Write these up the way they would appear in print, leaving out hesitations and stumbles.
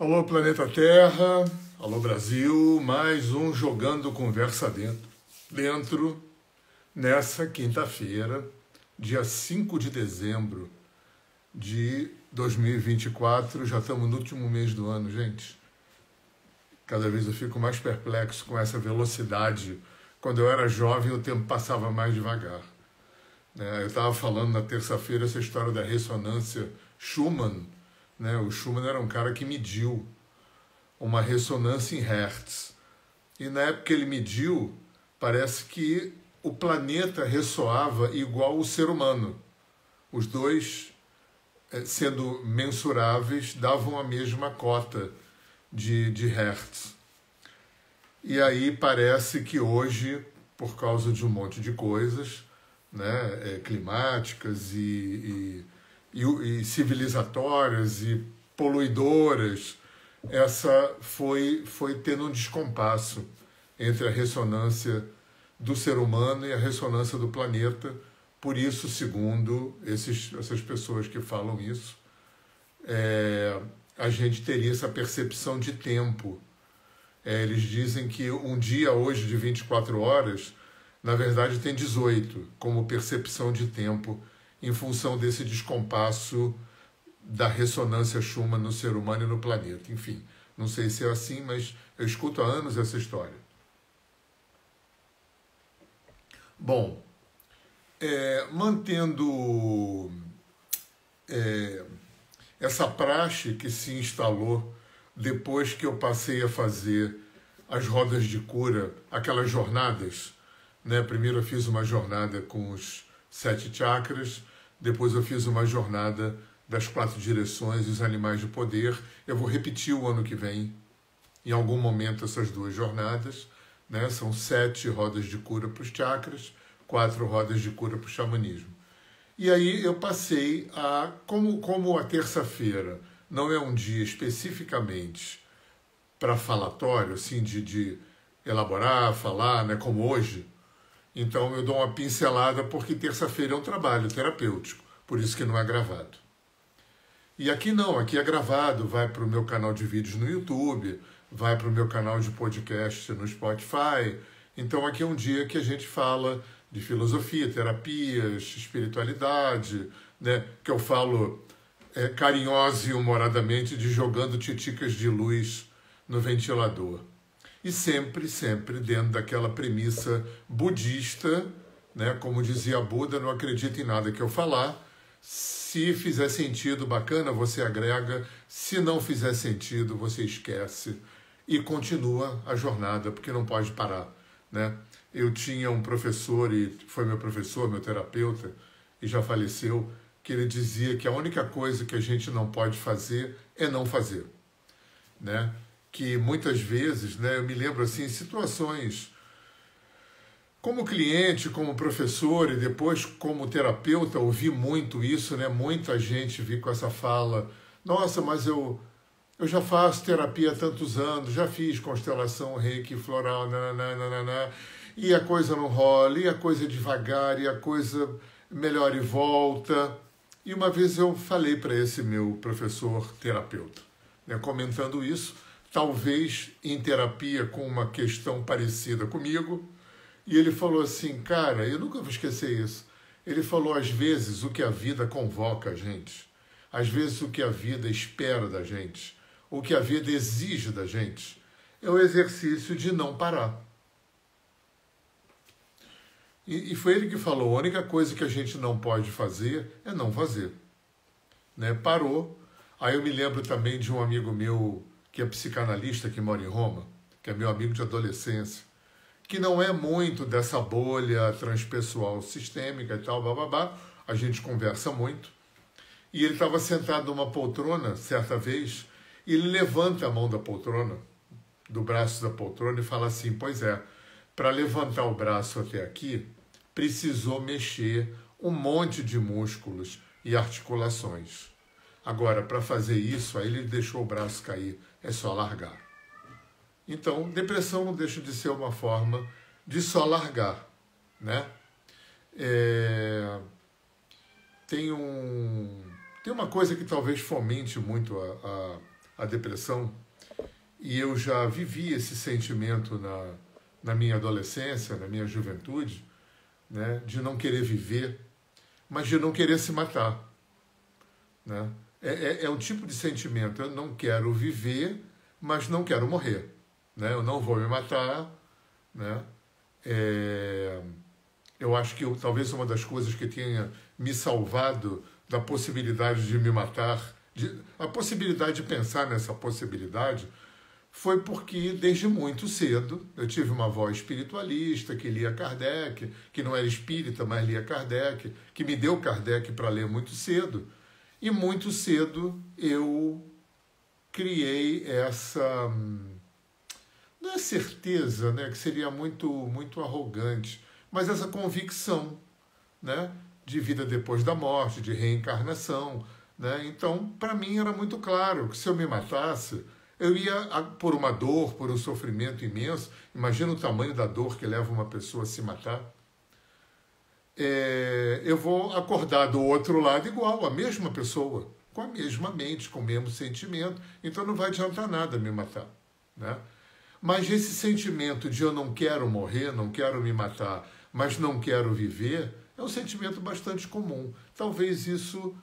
Alô, Planeta Terra, alô, Brasil, mais um Jogando Conversa Dentro, nessa quinta-feira, dia 5 de dezembro de 2024. Já estamos no último mês do ano, gente. Cada vez eu fico mais perplexo com essa velocidade. Quando eu era jovem, o tempo passava mais devagar. Eu estava falando na terça-feira essa história da ressonância Schumann. O Schumann era um cara que mediu uma ressonância em Hertz. E na época que ele mediu, parece que o planeta ressoava igual o ser humano. Os dois, sendo mensuráveis, davam a mesma cota de Hertz. E aí parece que hoje, por causa de um monte de coisas, climáticas e civilizatórias e poluidoras, essa foi tendo um descompasso entre a ressonância do ser humano e a ressonância do planeta. Por isso, segundo essas pessoas que falam isso, a gente teria essa percepção de tempo. Eles dizem que um dia hoje de 24 horas, na verdade tem 18, como percepção de tempo, em função desse descompasso da ressonância Schumann no ser humano e no planeta. Enfim, não sei se é assim, mas eu escuto há anos essa história. Bom, mantendo essa praxe que se instalou depois que eu passei a fazer as rodas de cura, aquelas jornadas, Primeiro eu fiz uma jornada com os 7 chakras, depois eu fiz uma jornada das 4 direções e os animais de poder. Eu vou repetir o ano que vem, em algum momento, essas 2 jornadas. São 7 rodas de cura para os chakras, 4 rodas de cura para o xamanismo. E aí eu passei a, como a terça-feira não é um dia especificamente para falatório, assim, de elaborar, falar, como hoje, então eu dou uma pincelada porque terça-feira é um trabalho terapêutico, por isso que não é gravado. E aqui não, aqui é gravado, vai para o meu canal de vídeos no YouTube, vai para o meu canal de podcast no Spotify. Então aqui é um dia que a gente fala de filosofia, terapias, espiritualidade, que eu falo carinhosa e humoradamente de jogando titicas de luz no ventilador. E sempre, sempre dentro daquela premissa budista, como dizia Buda, não acredita em nada que eu falar. Se fizer sentido, bacana, você agrega. Se não fizer sentido, você esquece e continua a jornada, porque não pode parar. Eu tinha um professor, e foi meu professor, meu terapeuta, e já faleceu, que ele dizia que a única coisa que a gente não pode fazer é não fazer. Que muitas vezes, eu me lembro assim, em situações como cliente, como professor e depois como terapeuta, ouvi muito isso, muita gente vi com essa fala: nossa, mas eu já faço terapia há tantos anos, já fiz constelação, reiki, floral, nananana, e a coisa não rola, e a coisa é devagar, e a coisa melhora e volta. E uma vez eu falei para esse meu professor terapeuta, comentando isso, talvez em terapia com uma questão parecida comigo, e ele falou assim: cara, eu nunca vou esquecer isso. Ele falou: às vezes o que a vida convoca a gente, às vezes o que a vida espera da gente, o que a vida exige da gente, é o exercício de não parar. E foi ele que falou: a única coisa que a gente não pode fazer é não fazer. Parou. Aí eu me lembro também de um amigo meu que é psicanalista, que mora em Roma, que é meu amigo de adolescência, que não é muito dessa bolha transpessoal sistêmica e tal, bababá. A gente conversa muito. E ele estava sentado numa poltrona, certa vez, e ele levanta a mão da poltrona, do braço da poltrona, e fala assim: pois é, para levantar o braço até aqui, precisou mexer um monte de músculos e articulações. Agora, para fazer isso, aí ele deixou o braço cair, é só largar. Então, depressão não deixa de ser uma forma de só largar. Tem uma coisa que talvez fomente muito a depressão, e eu já vivi esse sentimento na minha adolescência, na minha juventude, né, de não querer viver, mas de não querer se matar. Né? É um tipo de sentimento, eu não quero viver, mas não quero morrer. Né? Eu não vou me matar. Né? Eu acho que talvez uma das coisas que tenha me salvado da possibilidade de me matar, a possibilidade de pensar nessa possibilidade, foi porque desde muito cedo eu tive uma avó espiritualista que lia Kardec, que não era espírita, mas lia Kardec, que me deu Kardec para ler muito cedo. E muito cedo eu criei essa, não é certeza, né, que seria muito arrogante, mas essa convicção, né, de vida depois da morte, de reencarnação. Né? Então, para mim era muito claro que se eu me matasse, eu ia por uma dor, por um sofrimento imenso. Imagina o tamanho da dor que leva uma pessoa a se matar. Eu vou acordar do outro lado igual, a mesma pessoa, com a mesma mente, com o mesmo sentimento. Então não vai adiantar nada me matar. Né? Mas esse sentimento de eu não quero morrer, não quero me matar, mas não quero viver, é um sentimento bastante comum. Talvez isso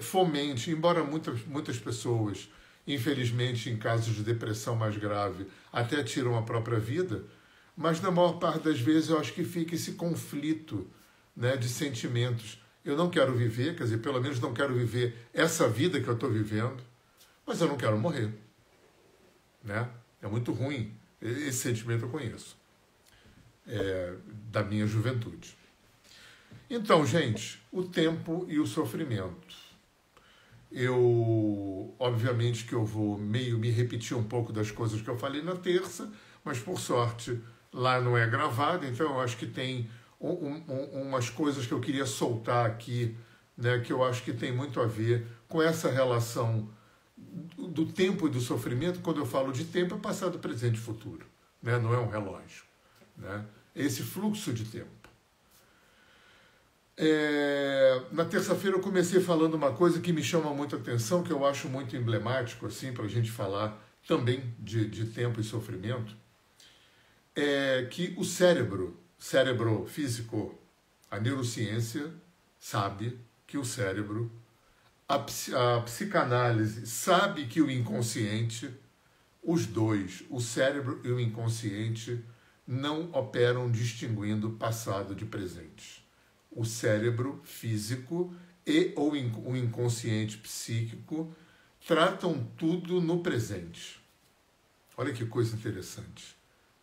fomente, embora muitas pessoas, infelizmente, em casos de depressão mais grave, até tiram a própria vida, mas na maior parte das vezes eu acho que fica esse conflito, né, de sentimentos. Eu não quero viver, quer dizer, pelo menos não quero viver essa vida que eu estou vivendo, mas eu não quero morrer. Né? É muito ruim. Esse sentimento eu conheço. Da minha juventude. Então, gente, o tempo e o sofrimento. Obviamente que eu vou meio me repetir um pouco das coisas que eu falei na terça, mas por sorte lá não é gravado, então eu acho que tem umas coisas que eu queria soltar aqui, né, que eu acho que tem muito a ver com essa relação do tempo e do sofrimento. Quando eu falo de tempo, é passado, presente e futuro. Né? Não é um relógio. Né? É esse fluxo de tempo. Na terça-feira eu comecei falando uma coisa que me chama muito a atenção, que eu acho muito emblemático assim, para a gente falar também de tempo e sofrimento, é que o cérebro físico, a neurociência sabe que o cérebro, a psicanálise sabe que o inconsciente, os dois, o cérebro e o inconsciente, não operam distinguindo passado de presente. O cérebro físico e o inconsciente psíquico tratam tudo no presente. Olha que coisa interessante.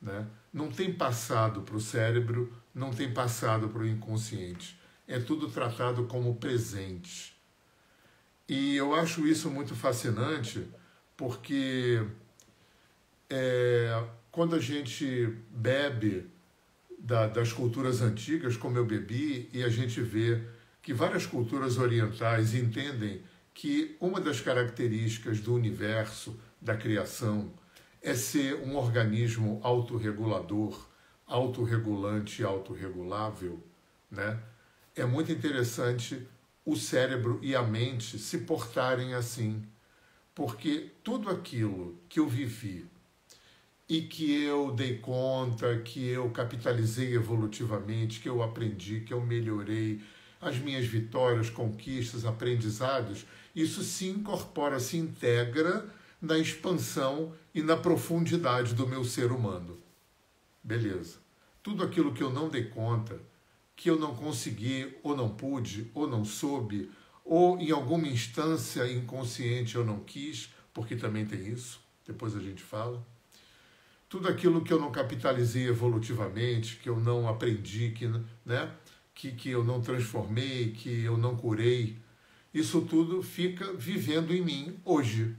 Né? Não tem passado para o cérebro, não tem passado para o inconsciente. É tudo tratado como presente. E eu acho isso muito fascinante, porque quando a gente bebe das culturas antigas, como eu bebi, e a gente vê que várias culturas orientais entendem que uma das características do universo, da criação, é ser um organismo autorregulador, autorregulante e autorregulável. Né? É muito interessante o cérebro e a mente se portarem assim, porque tudo aquilo que eu vivi e que eu dei conta, que eu capitalizei evolutivamente, que eu aprendi, que eu melhorei, as minhas vitórias, conquistas, aprendizados, isso se incorpora, se integra na expansão e na profundidade do meu ser humano. Beleza. Tudo aquilo que eu não dei conta, que eu não consegui, ou não pude, ou não soube, ou em alguma instância inconsciente eu não quis, porque também tem isso, depois a gente fala. Tudo aquilo que eu não capitalizei evolutivamente, que eu não aprendi, que eu não transformei, que eu não curei, isso tudo fica vivendo em mim hoje.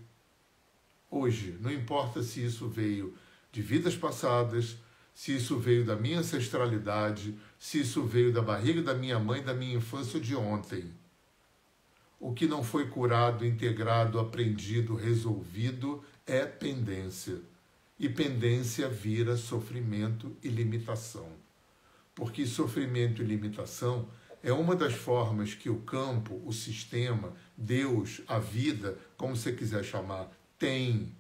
Hoje, não importa se isso veio de vidas passadas, se isso veio da minha ancestralidade, se isso veio da barriga da minha mãe, da minha infância ou de ontem. O que não foi curado, integrado, aprendido, resolvido é pendência. E pendência vira sofrimento e limitação. Porque sofrimento e limitação é uma das formas que o campo, o sistema, Deus, a vida, como você quiser chamar, tem,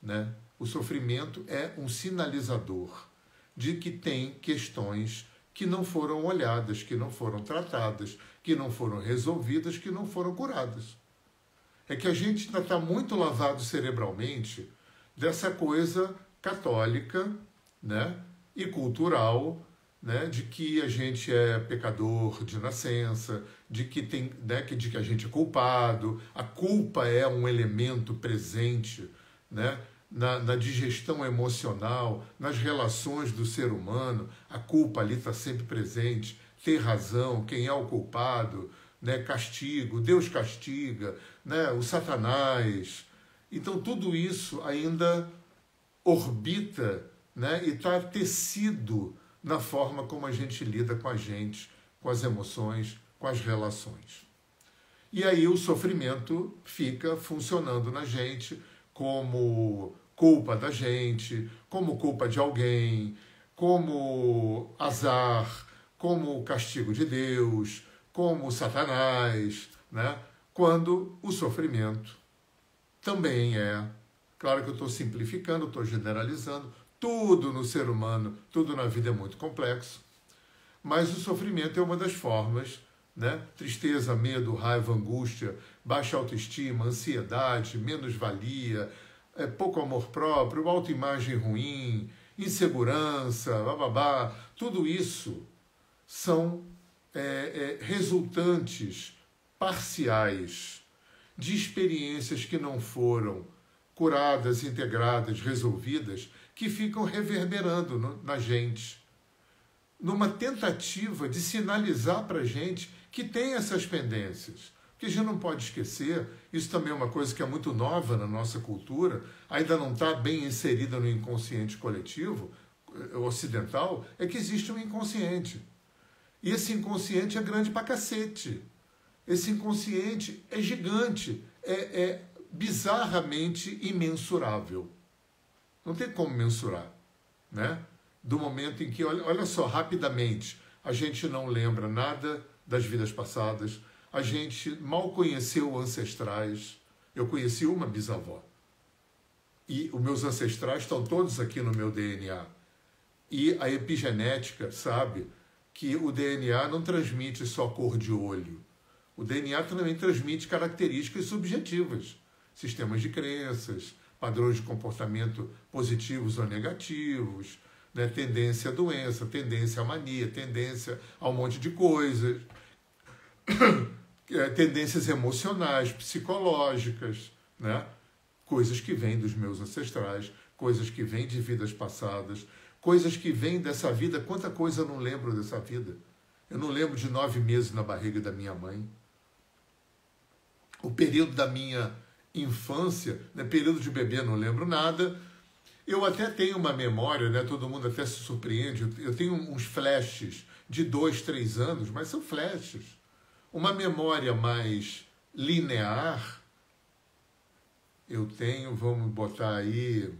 né? O sofrimento é um sinalizador de que tem questões que não foram olhadas, que não foram tratadas, que não foram resolvidas, que não foram curadas. É que a gente ainda está muito lavado cerebralmente dessa coisa católica, né, e cultural, né, de que a gente é pecador de nascença, de que tem, né, de que a gente é culpado. A culpa é um elemento presente, né, na digestão emocional, nas relações do ser humano. A culpa ali está sempre presente. Ter razão, quem é o culpado, né, castigo, Deus castiga, né, o Satanás. Então tudo isso ainda orbita, né, e está tecido na forma como a gente lida com a gente, com as emoções, com as relações. E aí o sofrimento fica funcionando na gente como culpa da gente, como culpa de alguém, como azar, como castigo de Deus, como Satanás, né? Quando o sofrimento também é, claro que eu estou simplificando, estou generalizando, tudo no ser humano, tudo na vida é muito complexo, mas o sofrimento é uma das formas, né? Tristeza, medo, raiva, angústia, baixa autoestima, ansiedade, menos-valia, pouco amor próprio, autoimagem ruim, insegurança, bababá, tudo isso são resultantes parciais de experiências que não foram curadas, integradas, resolvidas, que ficam reverberando na gente, numa tentativa de sinalizar para a gente que tem essas pendências. Porque a gente não pode esquecer, isso também é uma coisa que é muito nova na nossa cultura, ainda não está bem inserida no inconsciente coletivo ocidental, é que existe um inconsciente. E esse inconsciente é grande pra cacete. Esse inconsciente é gigante, é bizarramente imensurável. Não tem como mensurar, né? Do momento em que, olha só, rapidamente, a gente não lembra nada das vidas passadas, a gente mal conheceu ancestrais. Eu conheci uma bisavó. E os meus ancestrais estão todos aqui no meu DNA. E a epigenética sabe que o DNA não transmite só cor de olho. O DNA também transmite características subjetivas, sistemas de crenças, padrões de comportamento positivos ou negativos, né? Tendência à doença, tendência à mania, tendência a um monte de coisas, tendências emocionais, psicológicas, né? Coisas que vêm dos meus ancestrais, coisas que vêm de vidas passadas, coisas que vêm dessa vida. Quanta coisa eu não lembro dessa vida? Eu não lembro de 9 meses na barriga da minha mãe. O período da minha infância, né, período de bebê, não lembro nada. Eu até tenho uma memória, né, todo mundo até se surpreende, eu tenho uns flashes de 2, 3 anos, mas são flashes. Uma memória mais linear, eu tenho, vamos botar aí,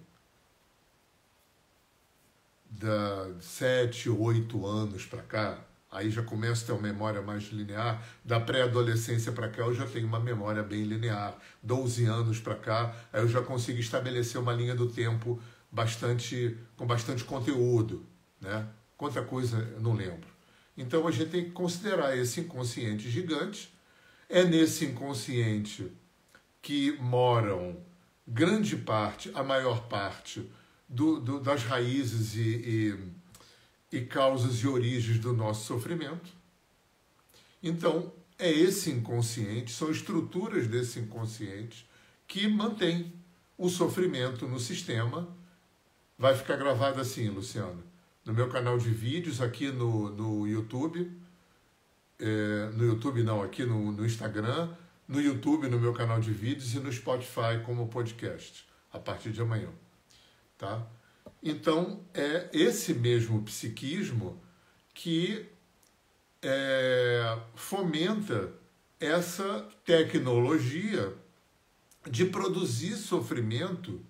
da 7, 8 anos para cá, aí já começo a ter uma memória mais linear. Da pré-adolescência para cá eu já tenho uma memória bem linear. 12 anos para cá, aí eu já consigo estabelecer uma linha do tempo com bastante conteúdo, né? Quanta coisa eu não lembro. Então a gente tem que considerar esse inconsciente gigante. É nesse inconsciente que moram grande parte, a maior parte das raízes e causas e origens do nosso sofrimento. Então, é esse inconsciente, são estruturas desse inconsciente que mantém o sofrimento no sistema. Vai ficar gravado assim, Luciano, no meu canal de vídeos, aqui no YouTube, no YouTube não, aqui no Instagram, no YouTube, no meu canal de vídeos, e no Spotify como podcast, a partir de amanhã. Tá? Então, é esse mesmo psiquismo que fomenta essa tecnologia de produzir sofrimento,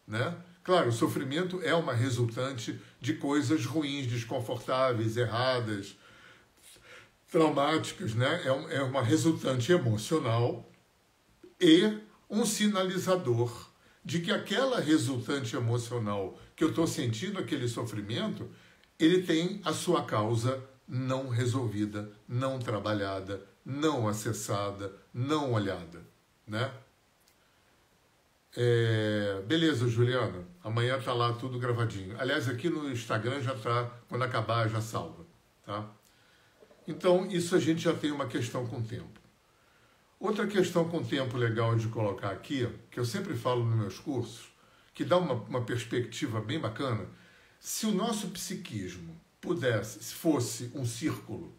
né? Claro, o sofrimento é uma resultante de coisas ruins, desconfortáveis, erradas, traumáticas, né? É uma resultante emocional e um sinalizador de que aquela resultante emocional que eu estou sentindo, aquele sofrimento, ele tem a sua causa não resolvida, não trabalhada, não acessada, não olhada, né? Beleza, Juliana. Amanhã tá lá tudo gravadinho. Aliás, aqui no Instagram já tá, quando acabar já salva, tá? Então, isso a gente já tem uma questão com o tempo. Outra questão com o tempo legal de colocar aqui, que eu sempre falo nos meus cursos, que dá uma perspectiva bem bacana, se o nosso psiquismo pudesse, se fosse um círculo,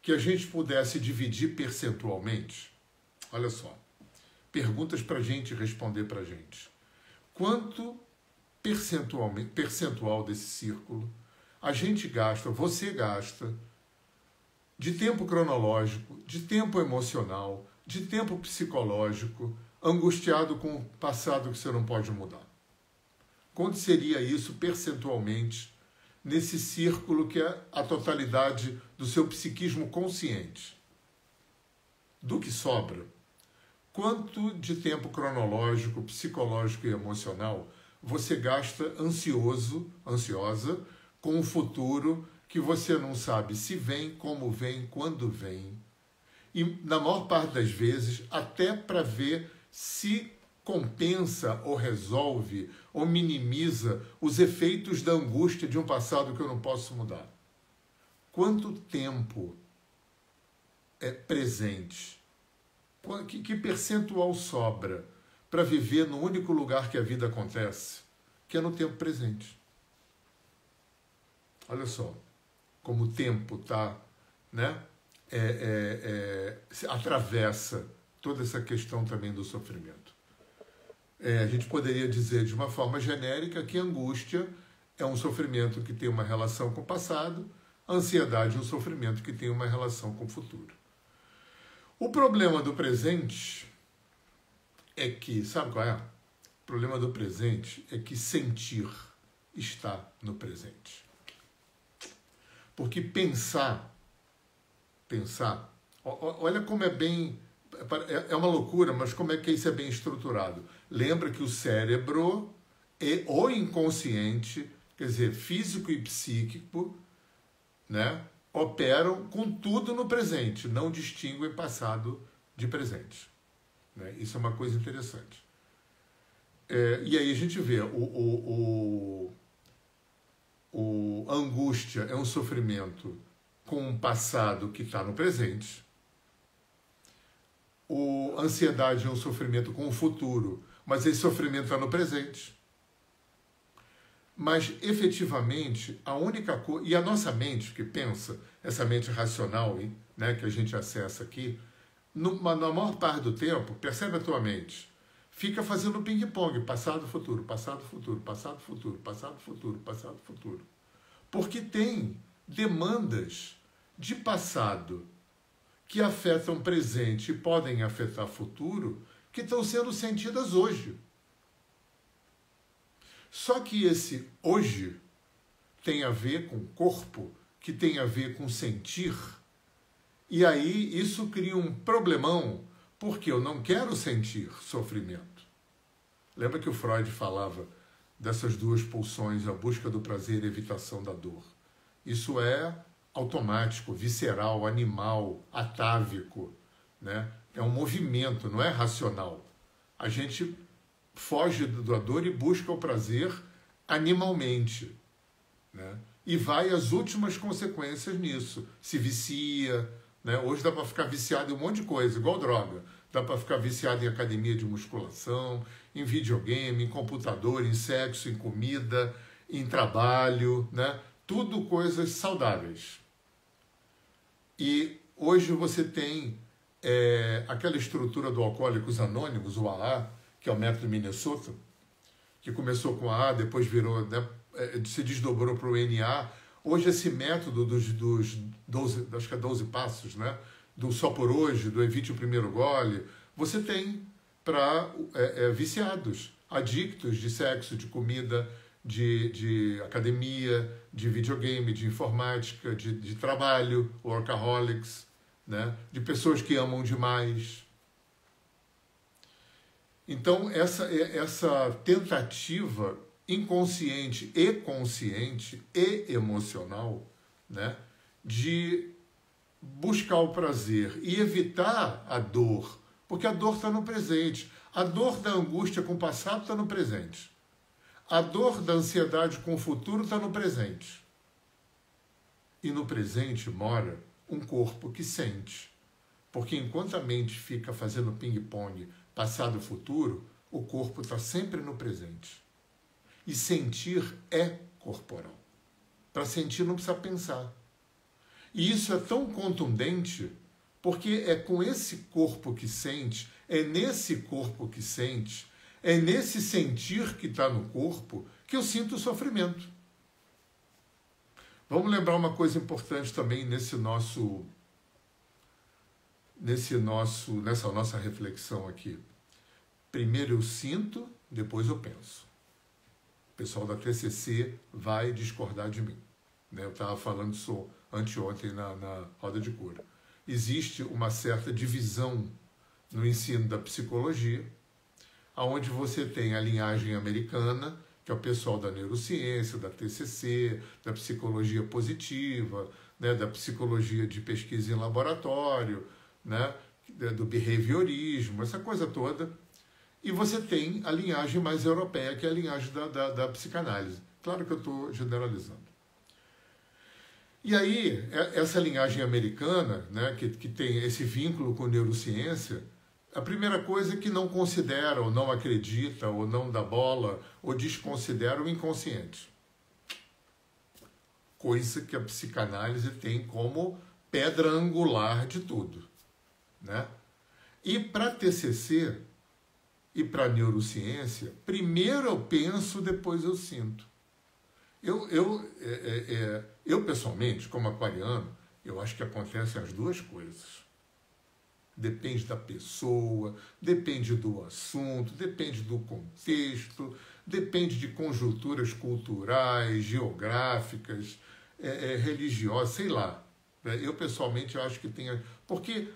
que a gente pudesse dividir percentualmente, olha só, perguntas para a gente responder para a gente. Quanto percentual desse círculo a gente gasta, você gasta, de tempo cronológico, de tempo emocional, de tempo psicológico, angustiado com o passado que você não pode mudar? Quanto seria isso percentualmente nesse círculo que é a totalidade do seu psiquismo consciente? Do que sobra, quanto de tempo cronológico, psicológico e emocional você gasta ansiosa, com o futuro que você não sabe se vem, como vem, quando vem. E, na maior parte das vezes, até para ver se compensa ou resolve ou minimiza os efeitos da angústia de um passado que eu não posso mudar. Quanto tempo é presente? Que percentual sobra para viver no único lugar que a vida acontece, que é no tempo presente? Olha só como o tempo está, né? Atravessa toda essa questão também do sofrimento. A gente poderia dizer de uma forma genérica que a angústia é um sofrimento que tem uma relação com o passado, a ansiedade é um sofrimento que tem uma relação com o futuro. O problema do presente é que, sabe qual é? O problema do presente é que sentir está no presente. Porque pensar, olha como é bem, é uma loucura, mas como é que isso é bem estruturado. Lembra que o cérebro e o inconsciente, quer dizer, físico e psíquico, né, operam com tudo no presente, não distinguem passado de presente. Né? Isso é uma coisa interessante. E aí a gente vê, a angústia é um sofrimento com um passado que está no presente. A ansiedade é um sofrimento com o futuro, mas esse sofrimento está no presente. Mas, efetivamente, a única coisa... E a nossa mente, que pensa, essa mente racional, né, que a gente acessa aqui, na maior parte do tempo, percebe a tua mente, fica fazendo ping-pong, passado, futuro, passado, futuro, passado, futuro, passado, futuro, passado, futuro. Porque tem demandas de passado que afetam presente e podem afetar futuro, que estão sendo sentidas hoje. Só que esse hoje tem a ver com corpo, que tem a ver com sentir, e aí isso cria um problemão, porque eu não quero sentir sofrimento. Lembra que o Freud falava dessas duas pulsões, a busca do prazer e a evitação da dor? Isso é automático, visceral, animal, atávico, né? É um movimento, não é racional. A gente foge da dor e busca o prazer animalmente, né? E vai às últimas consequências nisso. Se vicia, né? Hoje dá para ficar viciado em um monte de coisa, igual droga. Dá para ficar viciado em academia de musculação, em videogame, em computador, em sexo, em comida, em trabalho, né? Tudo coisas saudáveis. E hoje você tem aquela estrutura do Alcoólicos Anônimos, o AA, que é o método Minnesota, que começou com AA, depois virou, né, se desdobrou para o NA. Hoje esse método dos 12, acho que é 12 passos, né, do só por hoje, do evite o primeiro gole, você tem para viciados, adictos de sexo, de comida, de academia, de videogame, de informática, de trabalho, workaholics, né? De pessoas que amam demais. Então, essa tentativa inconsciente e consciente e emocional, né, de buscar o prazer e evitar a dor, porque a dor está no presente. A dor da angústia com o passado está no presente. A dor da ansiedade com o futuro está no presente. E no presente mora um corpo que sente. Porque enquanto a mente fica fazendo ping-pong passado e futuro, o corpo está sempre no presente. E sentir é corporal. Para sentir não precisa pensar. E isso é tão contundente porque é com esse corpo que sente, é nesse corpo que sente, é nesse sentir que está no corpo que eu sinto o sofrimento. Vamos lembrar uma coisa importante também nessa nossa reflexão aqui. Primeiro eu sinto, depois eu penso. O pessoal da TCC vai discordar de mim. Eu estava falando isso anteontem na roda de cura. Existe uma certa divisão no ensino da psicologia, onde você tem a linhagem americana, que é o pessoal da neurociência, da TCC, da psicologia positiva, né, da psicologia de pesquisa em laboratório, né, do behaviorismo, essa coisa toda. E você tem a linhagem mais europeia, que é a linhagem da psicanálise. Claro que eu estou generalizando. E aí, essa linhagem americana, né, que tem esse vínculo com neurociência, a primeira coisa é que não considera, ou não acredita, ou não dá bola, ou desconsidera o inconsciente. Coisa que a psicanálise tem como pedra angular de tudo. Né? E para TCC e para neurociência, primeiro eu penso, depois eu sinto. Eu pessoalmente, como aquariano, eu acho que acontecem as duas coisas. Depende da pessoa, depende do assunto, depende do contexto, depende de conjunturas culturais, geográficas, religiosas, sei lá. Eu pessoalmente acho que tem... Porque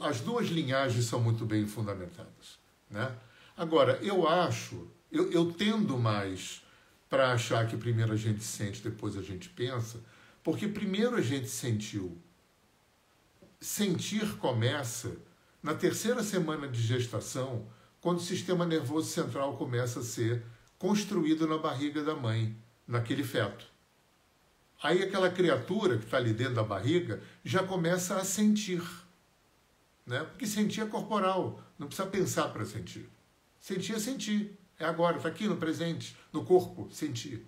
as duas linhagens são muito bem fundamentadas. Né? Agora, eu tendo mais para achar que primeiro a gente sente, depois a gente pensa, porque primeiro a gente sentiu. Sentir começa na terceira semana de gestação, quando o sistema nervoso central começa a ser construído na barriga da mãe, naquele feto. Aí aquela criatura que está ali dentro da barriga já começa a sentir. Né? Porque sentir é corporal, não precisa pensar para sentir. Sentir é sentir. É agora, está aqui no presente, no corpo, sentir.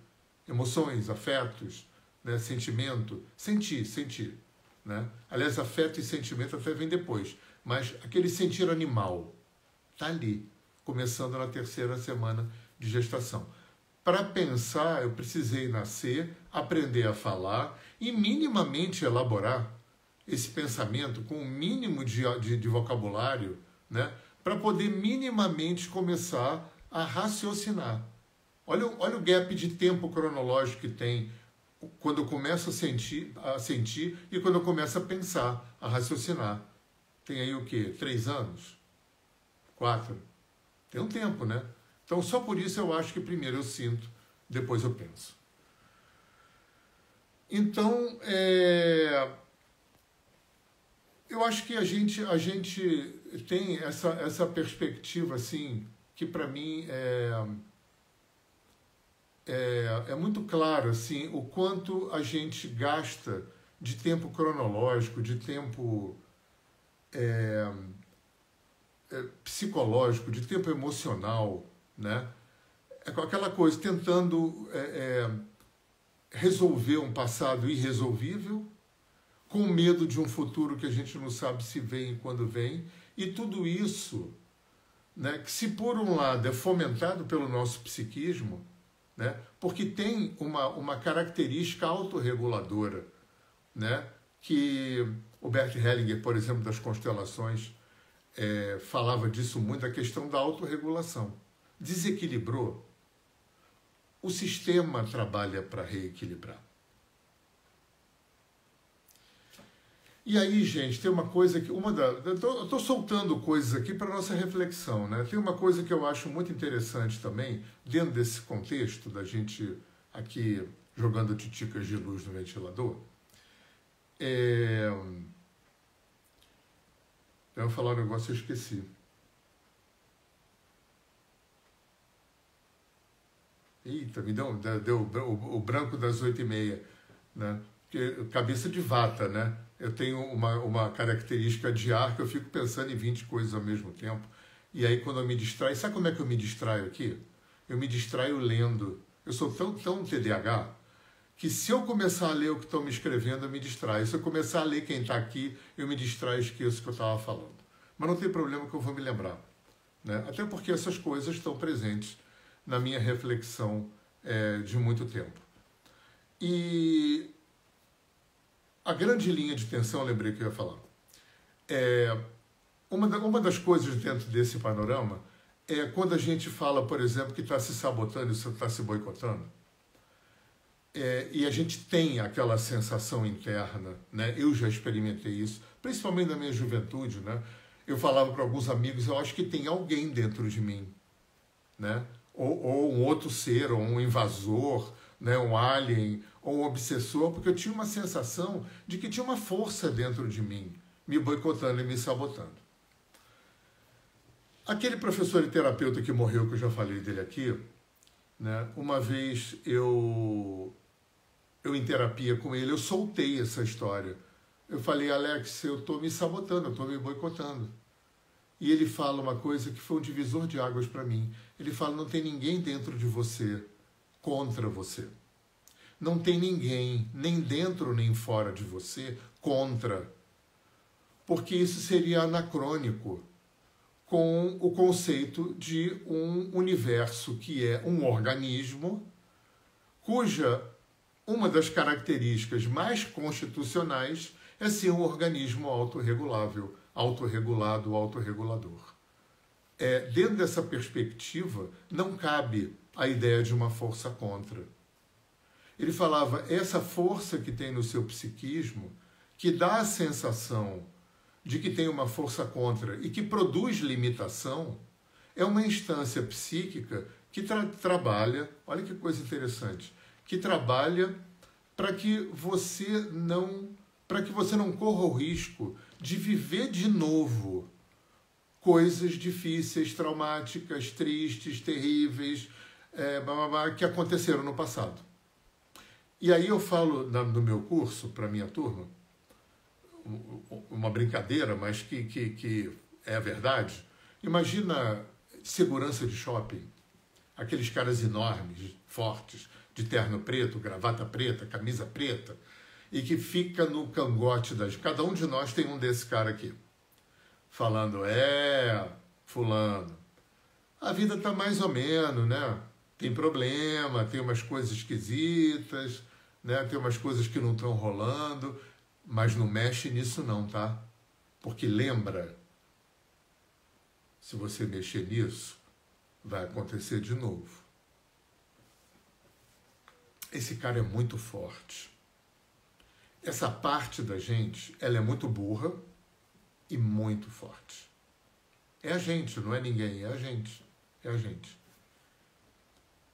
Emoções, afetos, né? Sentimento, sentir. Né? Aliás, afeto e sentimento até vem depois. Mas aquele sentir animal está ali, começando na terceira semana de gestação. Para pensar, eu precisei nascer, aprender a falar e minimamente elaborar esse pensamento com um mínimo de vocabulário, né? Para poder minimamente começar a raciocinar. Olha o gap de tempo cronológico que tem quando eu começo a sentir e quando eu começo a pensar, a raciocinar. Tem aí o quê? 3 anos? 4? Tem um tempo, né? Então, só por isso eu acho que primeiro eu sinto, depois eu penso. Então, eu acho que a gente tem essa perspectiva, assim, que para mim é muito claro, assim, o quanto a gente gasta de tempo cronológico, de tempo psicológico, de tempo emocional, né? Com aquela coisa, tentando resolver um passado irresolvível, com medo de um futuro que a gente não sabe se vem e quando vem, e tudo isso, né, que se por um lado é fomentado pelo nosso psiquismo, né, porque tem uma característica autorreguladora, né, que o Bert Hellinger, por exemplo, das constelações, falava disso muito, a questão da autorregulação. Desequilibrou, o sistema trabalha para reequilibrar. E aí, gente, tem uma coisa que... eu estou soltando coisas aqui para nossa reflexão, né? Tem uma coisa que eu acho muito interessante também, dentro desse contexto da gente aqui jogando titicas de luz no ventilador. Eu vou falar um negócio e eu esqueci. Eita, me deu o branco das 8h30, né? Porque, cabeça de vata, né? Eu tenho uma característica de ar que eu fico pensando em 20 coisas ao mesmo tempo. E aí, quando eu me distraio... Sabe como é que eu me distraio aqui? Eu me distraio lendo. Eu sou tão TDAH que se eu começar a ler o que estão me escrevendo, eu me distraio. Se eu começar a ler quem está aqui, eu me distraio e esqueço o que eu estava falando. Mas não tem problema que eu vou me lembrar, né? Até porque essas coisas estão presentes na minha reflexão de muito tempo. E a grande linha de tensão, eu lembrei que eu ia falar. Uma das coisas dentro desse panorama é quando a gente fala, por exemplo, que está se sabotando e está se boicotando. E a gente tem aquela sensação interna, né? Eu já experimentei isso, principalmente na minha juventude, né? Eu falava para alguns amigos, eu acho que tem alguém dentro de mim, né? Ou um outro ser, ou um invasor, né? Um alien, ou um obsessor, porque eu tinha uma sensação de que tinha uma força dentro de mim, me boicotando e me sabotando. Aquele professor e terapeuta que morreu, que eu já falei dele aqui, né? Uma vez eu em terapia com ele, eu soltei essa história. Eu falei, Alex, eu estou me sabotando, eu estou me boicotando. E ele fala uma coisa que foi um divisor de águas para mim. Ele fala, não tem ninguém dentro de você contra você. Não tem ninguém, nem dentro nem fora de você, contra. Porque isso seria anacrônico com o conceito de um universo que é um organismo cuja uma das características mais constitucionais é ser um organismo autorregulável, autorregulado, autorregulador. Dentro dessa perspectiva, não cabe a ideia de uma força contra. Ele falava, essa força que tem no seu psiquismo, que dá a sensação de que tem uma força contra e que produz limitação, é uma instância psíquica que trabalha, olha que coisa interessante, que trabalha para que você não corra o risco de viver de novo coisas difíceis, traumáticas, tristes, terríveis, que aconteceram no passado. E aí eu falo no meu curso, para a minha turma, uma brincadeira, mas que é a verdade. Imagina segurança de shopping, aqueles caras enormes, fortes, de terno preto, gravata preta, camisa preta, e que fica no cangote das... Cada um de nós tem um desse cara aqui, falando, fulano, a vida tá mais ou menos, né? Tem problema, tem umas coisas esquisitas, né? Tem umas coisas que não estão rolando, mas não mexe nisso não, tá? Porque lembra, se você mexer nisso, vai acontecer de novo. Esse cara é muito forte. Essa parte da gente, ela é muito burra e muito forte. É a gente, não é ninguém, é a gente. É a gente.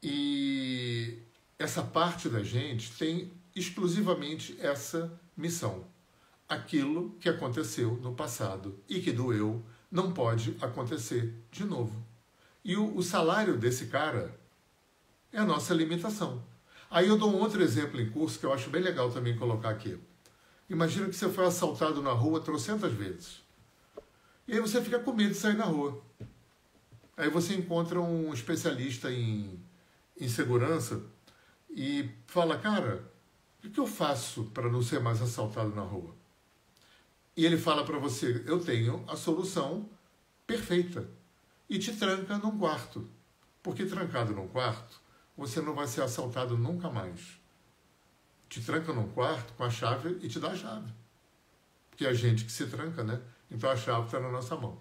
E essa parte da gente tem exclusivamente essa missão. Aquilo que aconteceu no passado e que doeu não pode acontecer de novo. E o salário desse cara é a nossa limitação. Aí eu dou um outro exemplo em curso que eu acho bem legal também colocar aqui. Imagina que você foi assaltado na rua 300 vezes. E aí você fica com medo de sair na rua. Aí você encontra um especialista em segurança e fala, cara, o que eu faço para não ser mais assaltado na rua? E ele fala para você, eu tenho a solução perfeita. E te tranca num quarto. Porque trancado num quarto, você não vai ser assaltado nunca mais. Te tranca num quarto com a chave e te dá a chave. Porque é a gente que se tranca, né? Então a chave está na nossa mão.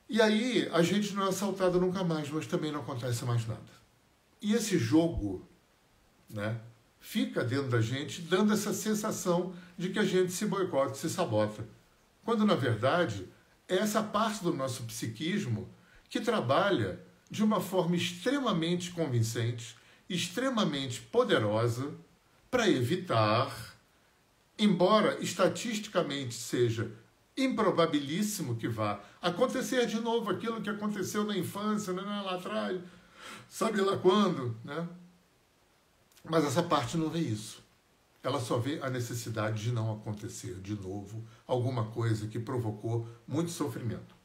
E aí a gente não é assaltado nunca mais, mas também não acontece mais nada. E esse jogo, né, fica dentro da gente dando essa sensação de que a gente se boicota, se sabota. Quando, na verdade, é essa parte do nosso psiquismo que trabalha de uma forma extremamente convincente, extremamente poderosa, para evitar, embora estatisticamente seja improbabilíssimo que vá acontecer de novo aquilo que aconteceu na infância, né, lá atrás, sabe lá quando, né? Mas essa parte não vê isso. Ela só vê a necessidade de não acontecer de novo alguma coisa que provocou muito sofrimento.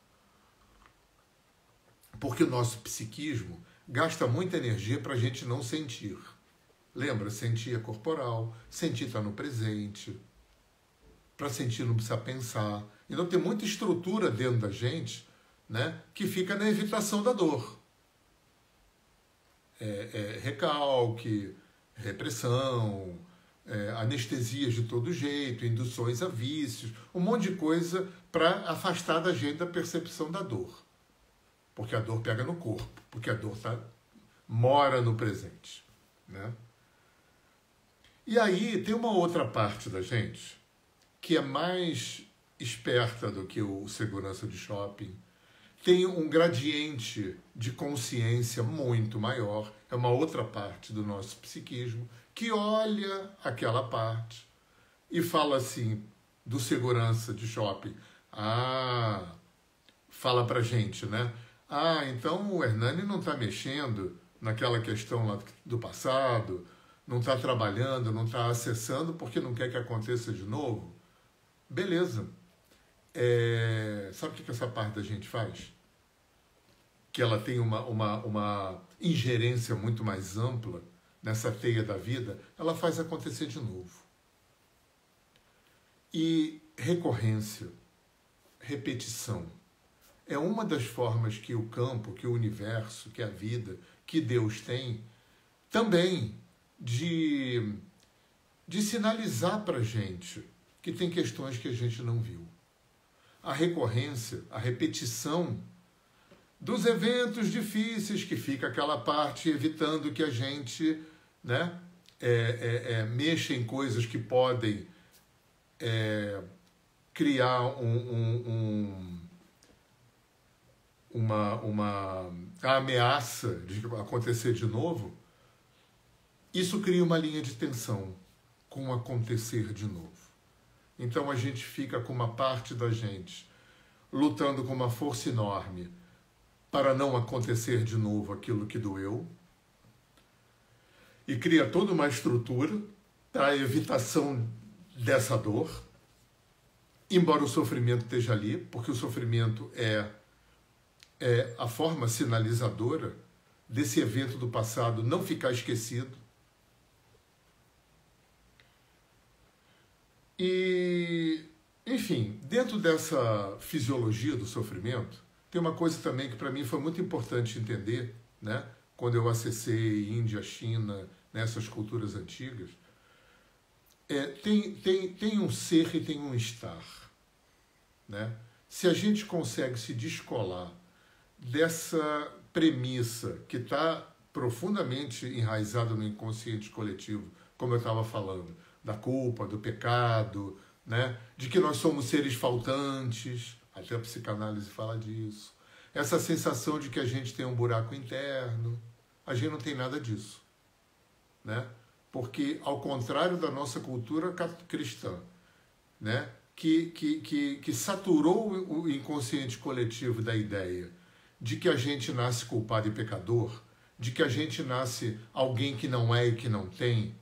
Porque o nosso psiquismo gasta muita energia para a gente não sentir. Lembra? Sentir é corporal, sentir está no presente. Para sentir não precisa pensar. Então tem muita estrutura dentro da gente, né, que fica na evitação da dor. Recalque, repressão, anestesias de todo jeito, induções a vícios, um monte de coisa para afastar da gente a percepção da dor. Porque a dor pega no corpo, porque a dor mora no presente, né? E aí tem uma outra parte da gente que é mais esperta do que o segurança de shopping, tem um gradiente de consciência muito maior, é uma outra parte do nosso psiquismo, que olha aquela parte e fala assim, do segurança de shopping, fala pra gente, né? Então o Hernani não está mexendo naquela questão lá do passado, não está trabalhando, não está acessando porque não quer que aconteça de novo. Beleza. Sabe o que essa parte da gente faz? Que ela tem uma ingerência muito mais ampla nessa teia da vida, ela faz acontecer de novo. E recorrência, repetição, é uma das formas que o campo, que o universo, que a vida, que Deus tem, também de sinalizar para a gente que tem questões que a gente não viu. A recorrência, a repetição dos eventos difíceis, que fica aquela parte evitando que a gente, né, mexa em coisas que podem criar uma ameaça de acontecer de novo. Isso cria uma linha de tensão com o acontecer de novo. Então a gente fica com uma parte da gente lutando com uma força enorme para não acontecer de novo aquilo que doeu, e cria toda uma estrutura para a evitação dessa dor, embora o sofrimento esteja ali, porque o sofrimento é a forma sinalizadora desse evento do passado não ficar esquecido. E, enfim, dentro dessa fisiologia do sofrimento, tem uma coisa também que para mim foi muito importante entender, né? Quando eu acessei Índia, China, nessas culturas antigas, tem um ser e tem um estar, né? Se a gente consegue se descolar dessa premissa que está profundamente enraizada no inconsciente coletivo, como eu estava falando, da culpa, do pecado, né? De que nós somos seres faltantes, até a psicanálise fala disso. Essa sensação de que a gente tem um buraco interno, a gente não tem nada disso, né? Porque, ao contrário da nossa cultura cristã, né? Que saturou o inconsciente coletivo da ideia de que a gente nasce culpado e pecador, de que a gente nasce alguém que não é e que não tem.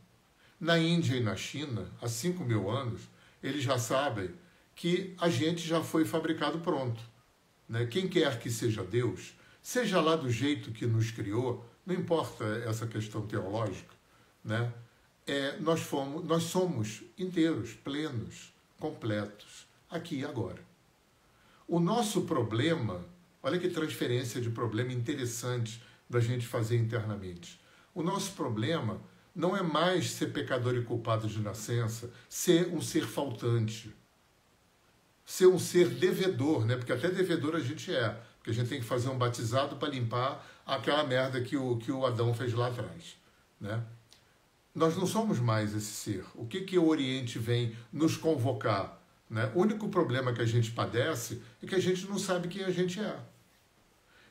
Na Índia e na China, há 5.000 anos, eles já sabem que a gente já foi fabricado pronto, né? Quem quer que seja Deus, seja lá do jeito que nos criou, não importa essa questão teológica, né? Nós somos inteiros, plenos, completos, aqui e agora. O nosso problema, olha que transferência de problema interessante da gente fazer internamente. O nosso problema não é mais ser pecador e culpado de nascença, ser um ser faltante, ser um ser devedor, né? Porque até devedor a gente porque a gente tem que fazer um batizado para limpar aquela merda que o Adão fez lá atrás, né? Nós não somos mais esse ser. O que o Oriente vem nos convocar? Né? O único problema que a gente padece é que a gente não sabe quem a gente é.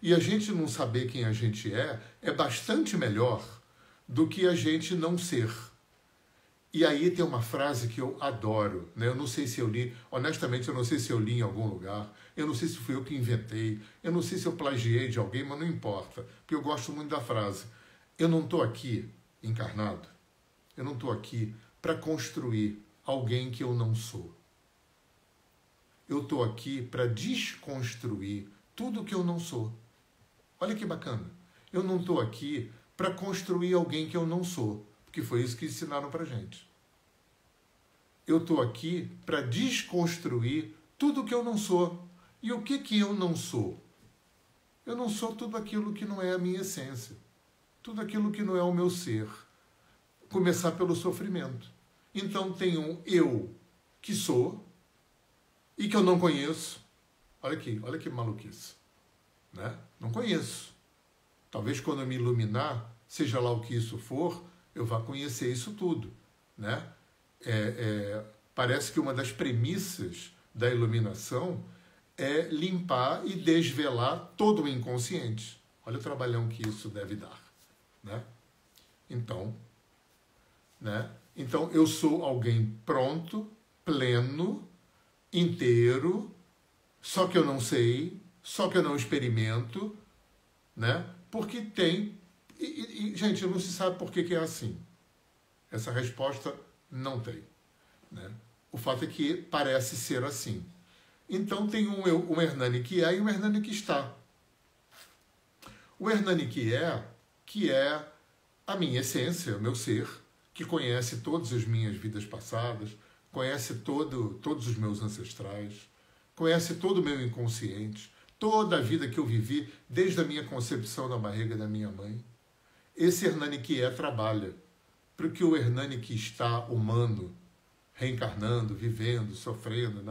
E a gente não saber quem a gente é bastante melhor do que a gente não ser. E aí tem uma frase que eu adoro, né? Eu não sei se eu li, honestamente eu não sei se eu li em algum lugar, eu não sei se fui eu que inventei, eu não sei se eu plagiei de alguém, mas não importa, porque eu gosto muito da frase. Eu não estou aqui encarnado, eu não estou aqui para construir alguém que eu não sou. Eu estou aqui para desconstruir tudo que eu não sou. Olha que bacana. Eu não estou aqui para construir alguém que eu não sou, porque foi isso que ensinaram para gente. Eu estou aqui para desconstruir tudo que eu não sou. E o que eu não sou? Eu não sou tudo aquilo que não é a minha essência, tudo aquilo que não é o meu ser. Começar pelo sofrimento. Então tem um eu que sou e que eu não conheço. Olha que maluquice. Né? Não conheço. Talvez quando eu me iluminar, seja lá o que isso for, eu vá conhecer isso tudo. Né? Parece que uma das premissas da iluminação é limpar e desvelar todo o inconsciente. Olha o trabalhão que isso deve dar. Né? Então, eu sou alguém pronto, pleno, inteiro, só que eu não sei, só que eu não experimento, né? Porque tem... gente, não se sabe por que é assim. Essa resposta não tem. Né? O fato é que parece ser assim. Então tem um Hernani que é e um Hernani que está. O Hernani que é a minha essência, o meu ser, que conhece todas as minhas vidas passadas, conhece todos os meus ancestrais, conhece todo o meu inconsciente, toda a vida que eu vivi desde a minha concepção na barriga da minha mãe. Esse Hernani que trabalha para que o Hernani que está humano, reencarnando, vivendo, sofrendo,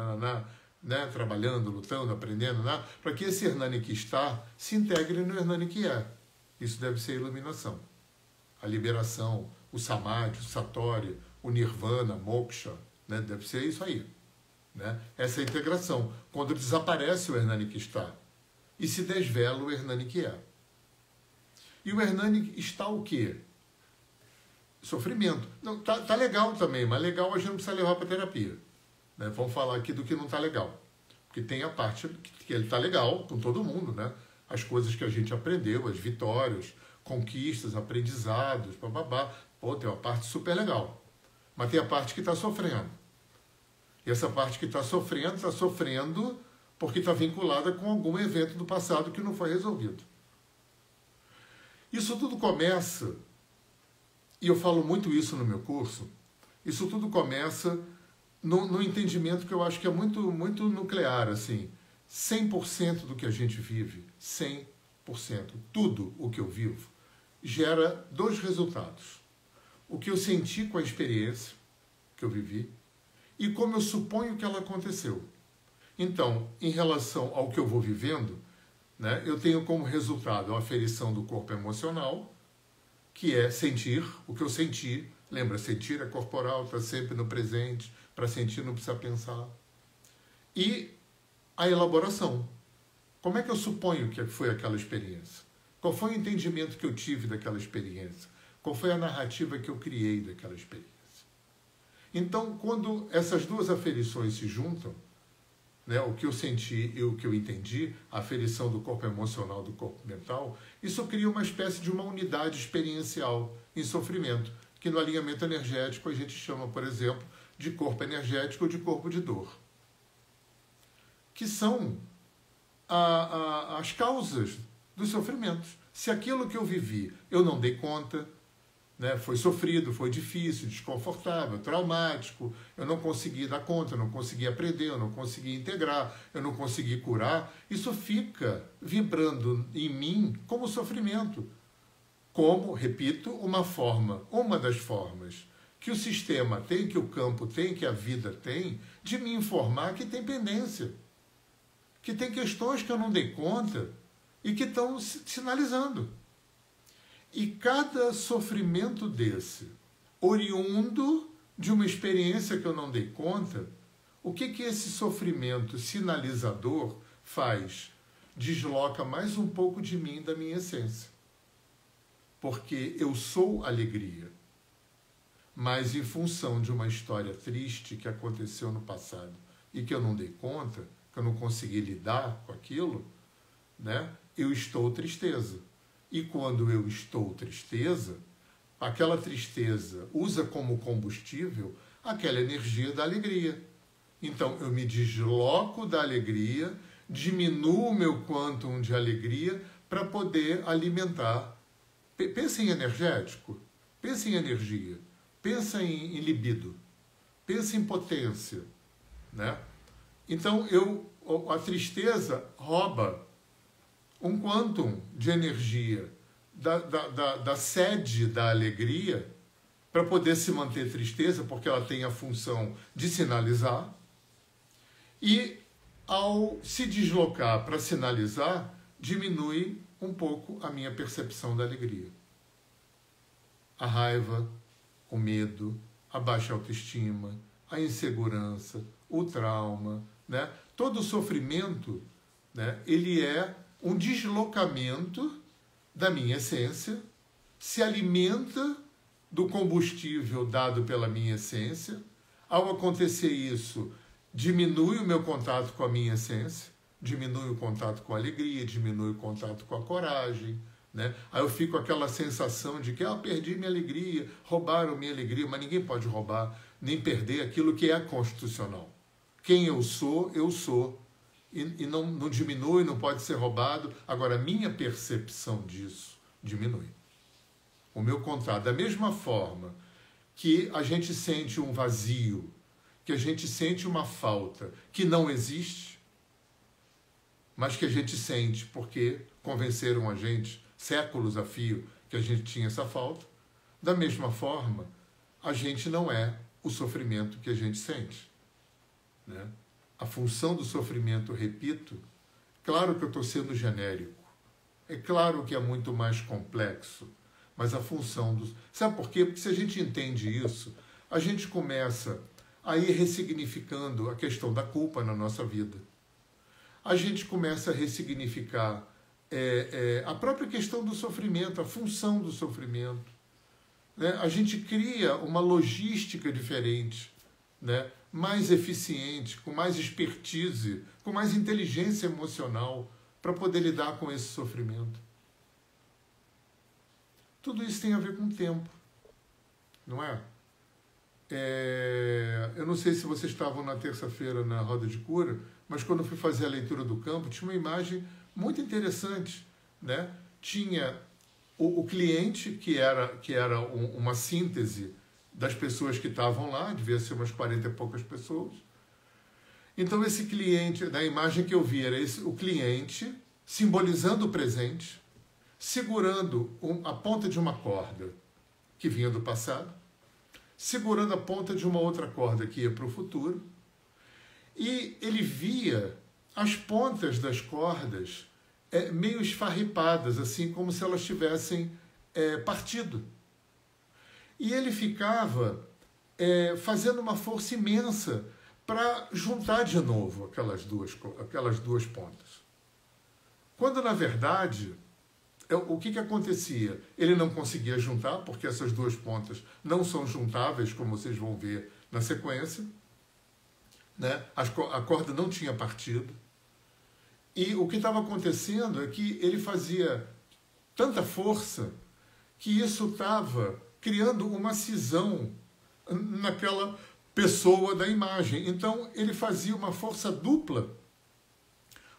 né, trabalhando, lutando, aprendendo, para que esse Hernani que está se integre no Hernani que é. Isso deve ser a iluminação, a liberação, o samadhi, o satori, o nirvana, moksha, né, deve ser isso aí. Né? Essa integração, quando desaparece o Hernani que está e se desvela o Hernani que é. E o Hernani está o quê? Sofrimento. Não, tá legal também, mas legal a gente não precisa levar para terapia. Né? Vamos falar aqui do que não está legal. Porque tem a parte que ele está legal com todo mundo, né? As coisas que a gente aprendeu, as vitórias, conquistas, aprendizados, bababá. Pô, tem uma parte super legal. Mas tem a parte que está sofrendo. E essa parte que está sofrendo porque está vinculada com algum evento do passado que não foi resolvido. Isso tudo começa, e eu falo muito isso no meu curso, isso tudo começa no entendimento que eu acho que é muito, muito nuclear, assim. 100% do que a gente vive, 100%, tudo o que eu vivo, gera dois resultados. O que eu senti com a experiência que eu vivi e como eu suponho que ela aconteceu. Então, em relação ao que eu vou vivendo, né, eu tenho como resultado a aferição do corpo emocional, que é sentir o que eu senti. Lembra, sentir é corporal, está sempre no presente, para sentir não precisa pensar. E a elaboração. Como é que eu suponho que foi aquela experiência? Qual foi o entendimento que eu tive daquela experiência? Qual foi a narrativa que eu criei daquela experiência? Então, quando essas duas aferições se juntam, né, o que eu senti e o que eu entendi, a aferição do corpo emocional do corpo mental, isso cria uma espécie de uma unidade experiencial em sofrimento, que no alinhamento energético a gente chama, por exemplo, de corpo energético ou de corpo de dor, que são as causas dos sofrimentos. Se aquilo que eu vivi eu não dei conta, né, foi sofrido, foi difícil, desconfortável, traumático, eu não consegui dar conta, eu não consegui aprender, eu não consegui integrar, eu não consegui curar, isso fica vibrando em mim como sofrimento. Como, repito, uma das formas que o sistema tem, que o campo tem, que a vida tem, de me informar que tem pendência, que tem questões que eu não dei conta e que estão sinalizando. E cada sofrimento desse, oriundo de uma experiência que eu não dei conta. O que esse sofrimento sinalizador faz? Desloca mais um pouco de mim, da minha essência. Porque eu sou alegria. Mas em função de uma história triste que aconteceu no passado e que eu não dei conta, que eu não consegui lidar com aquilo, né, eu estou tristeza. E quando eu estou tristeza, aquela tristeza usa como combustível aquela energia da alegria. Então, eu me desloco da alegria, diminuo o meu quantum de alegria para poder alimentar. Pensa em energético, pensa em energia, pensa em libido, pensa em potência, né? Então, a tristeza rouba um quantum de energia da sede da alegria para poder se manter tristeza, porque ela tem a função de sinalizar. E, ao se deslocar para sinalizar, diminui um pouco a minha percepção da alegria. A raiva, o medo, a baixa autoestima, a insegurança, o trauma, né? Todo o sofrimento, né? Ele é um deslocamento da minha essência, se alimenta do combustível dado pela minha essência. Ao acontecer isso, diminui o meu contato com a minha essência, diminui o contato com a alegria, diminui o contato com a coragem, né? Aí eu fico com aquela sensação de que perdi minha alegria, roubaram minha alegria, mas ninguém pode roubar nem perder aquilo que é constitucional. Quem eu sou, eu sou. E não diminui, não pode ser roubado. Agora, a minha percepção disso diminui. O meu contato, da mesma forma que a gente sente um vazio, que a gente sente uma falta que não existe, mas que a gente sente porque convenceram a gente, séculos a fio, que a gente tinha essa falta, da mesma forma, a gente não é o sofrimento que a gente sente, né? A função do sofrimento, repito, claro que eu estou sendo genérico, é claro que é muito mais complexo, mas a função do... Sabe por quê? Porque se a gente entende isso, a gente começa a ir ressignificando a questão da culpa na nossa vida. A gente começa a ressignificar a própria questão do sofrimento, a função do sofrimento, né? A gente cria uma logística diferente, né? Mais eficiente, com mais expertise, com mais inteligência emocional para poder lidar com esse sofrimento. Tudo isso tem a ver com o tempo, não é? Eu não sei se vocês estavam na terça-feira na Roda de Cura, mas quando eu fui fazer a leitura do campo, tinha uma imagem muito interessante, né? Tinha o cliente, que era uma síntese das pessoas que estavam lá, devia ser umas 40 e poucas pessoas. Então, esse cliente, na imagem que eu vi, era o cliente simbolizando o presente, segurando a ponta de uma corda que vinha do passado, segurando a ponta de uma outra corda que ia para o futuro, e ele via as pontas das cordas meio esfarripadas, assim como se elas tivessem partido. E ele ficava fazendo uma força imensa para juntar de novo aquelas duas pontas. Quando, na verdade, o que acontecia? Ele não conseguia juntar, porque essas duas pontas não são juntáveis, como vocês vão ver na sequência, né? A corda não tinha partido. E o que estava acontecendo é que ele fazia tanta força que isso estava criando uma cisão naquela pessoa da imagem. Então, ele fazia uma força dupla,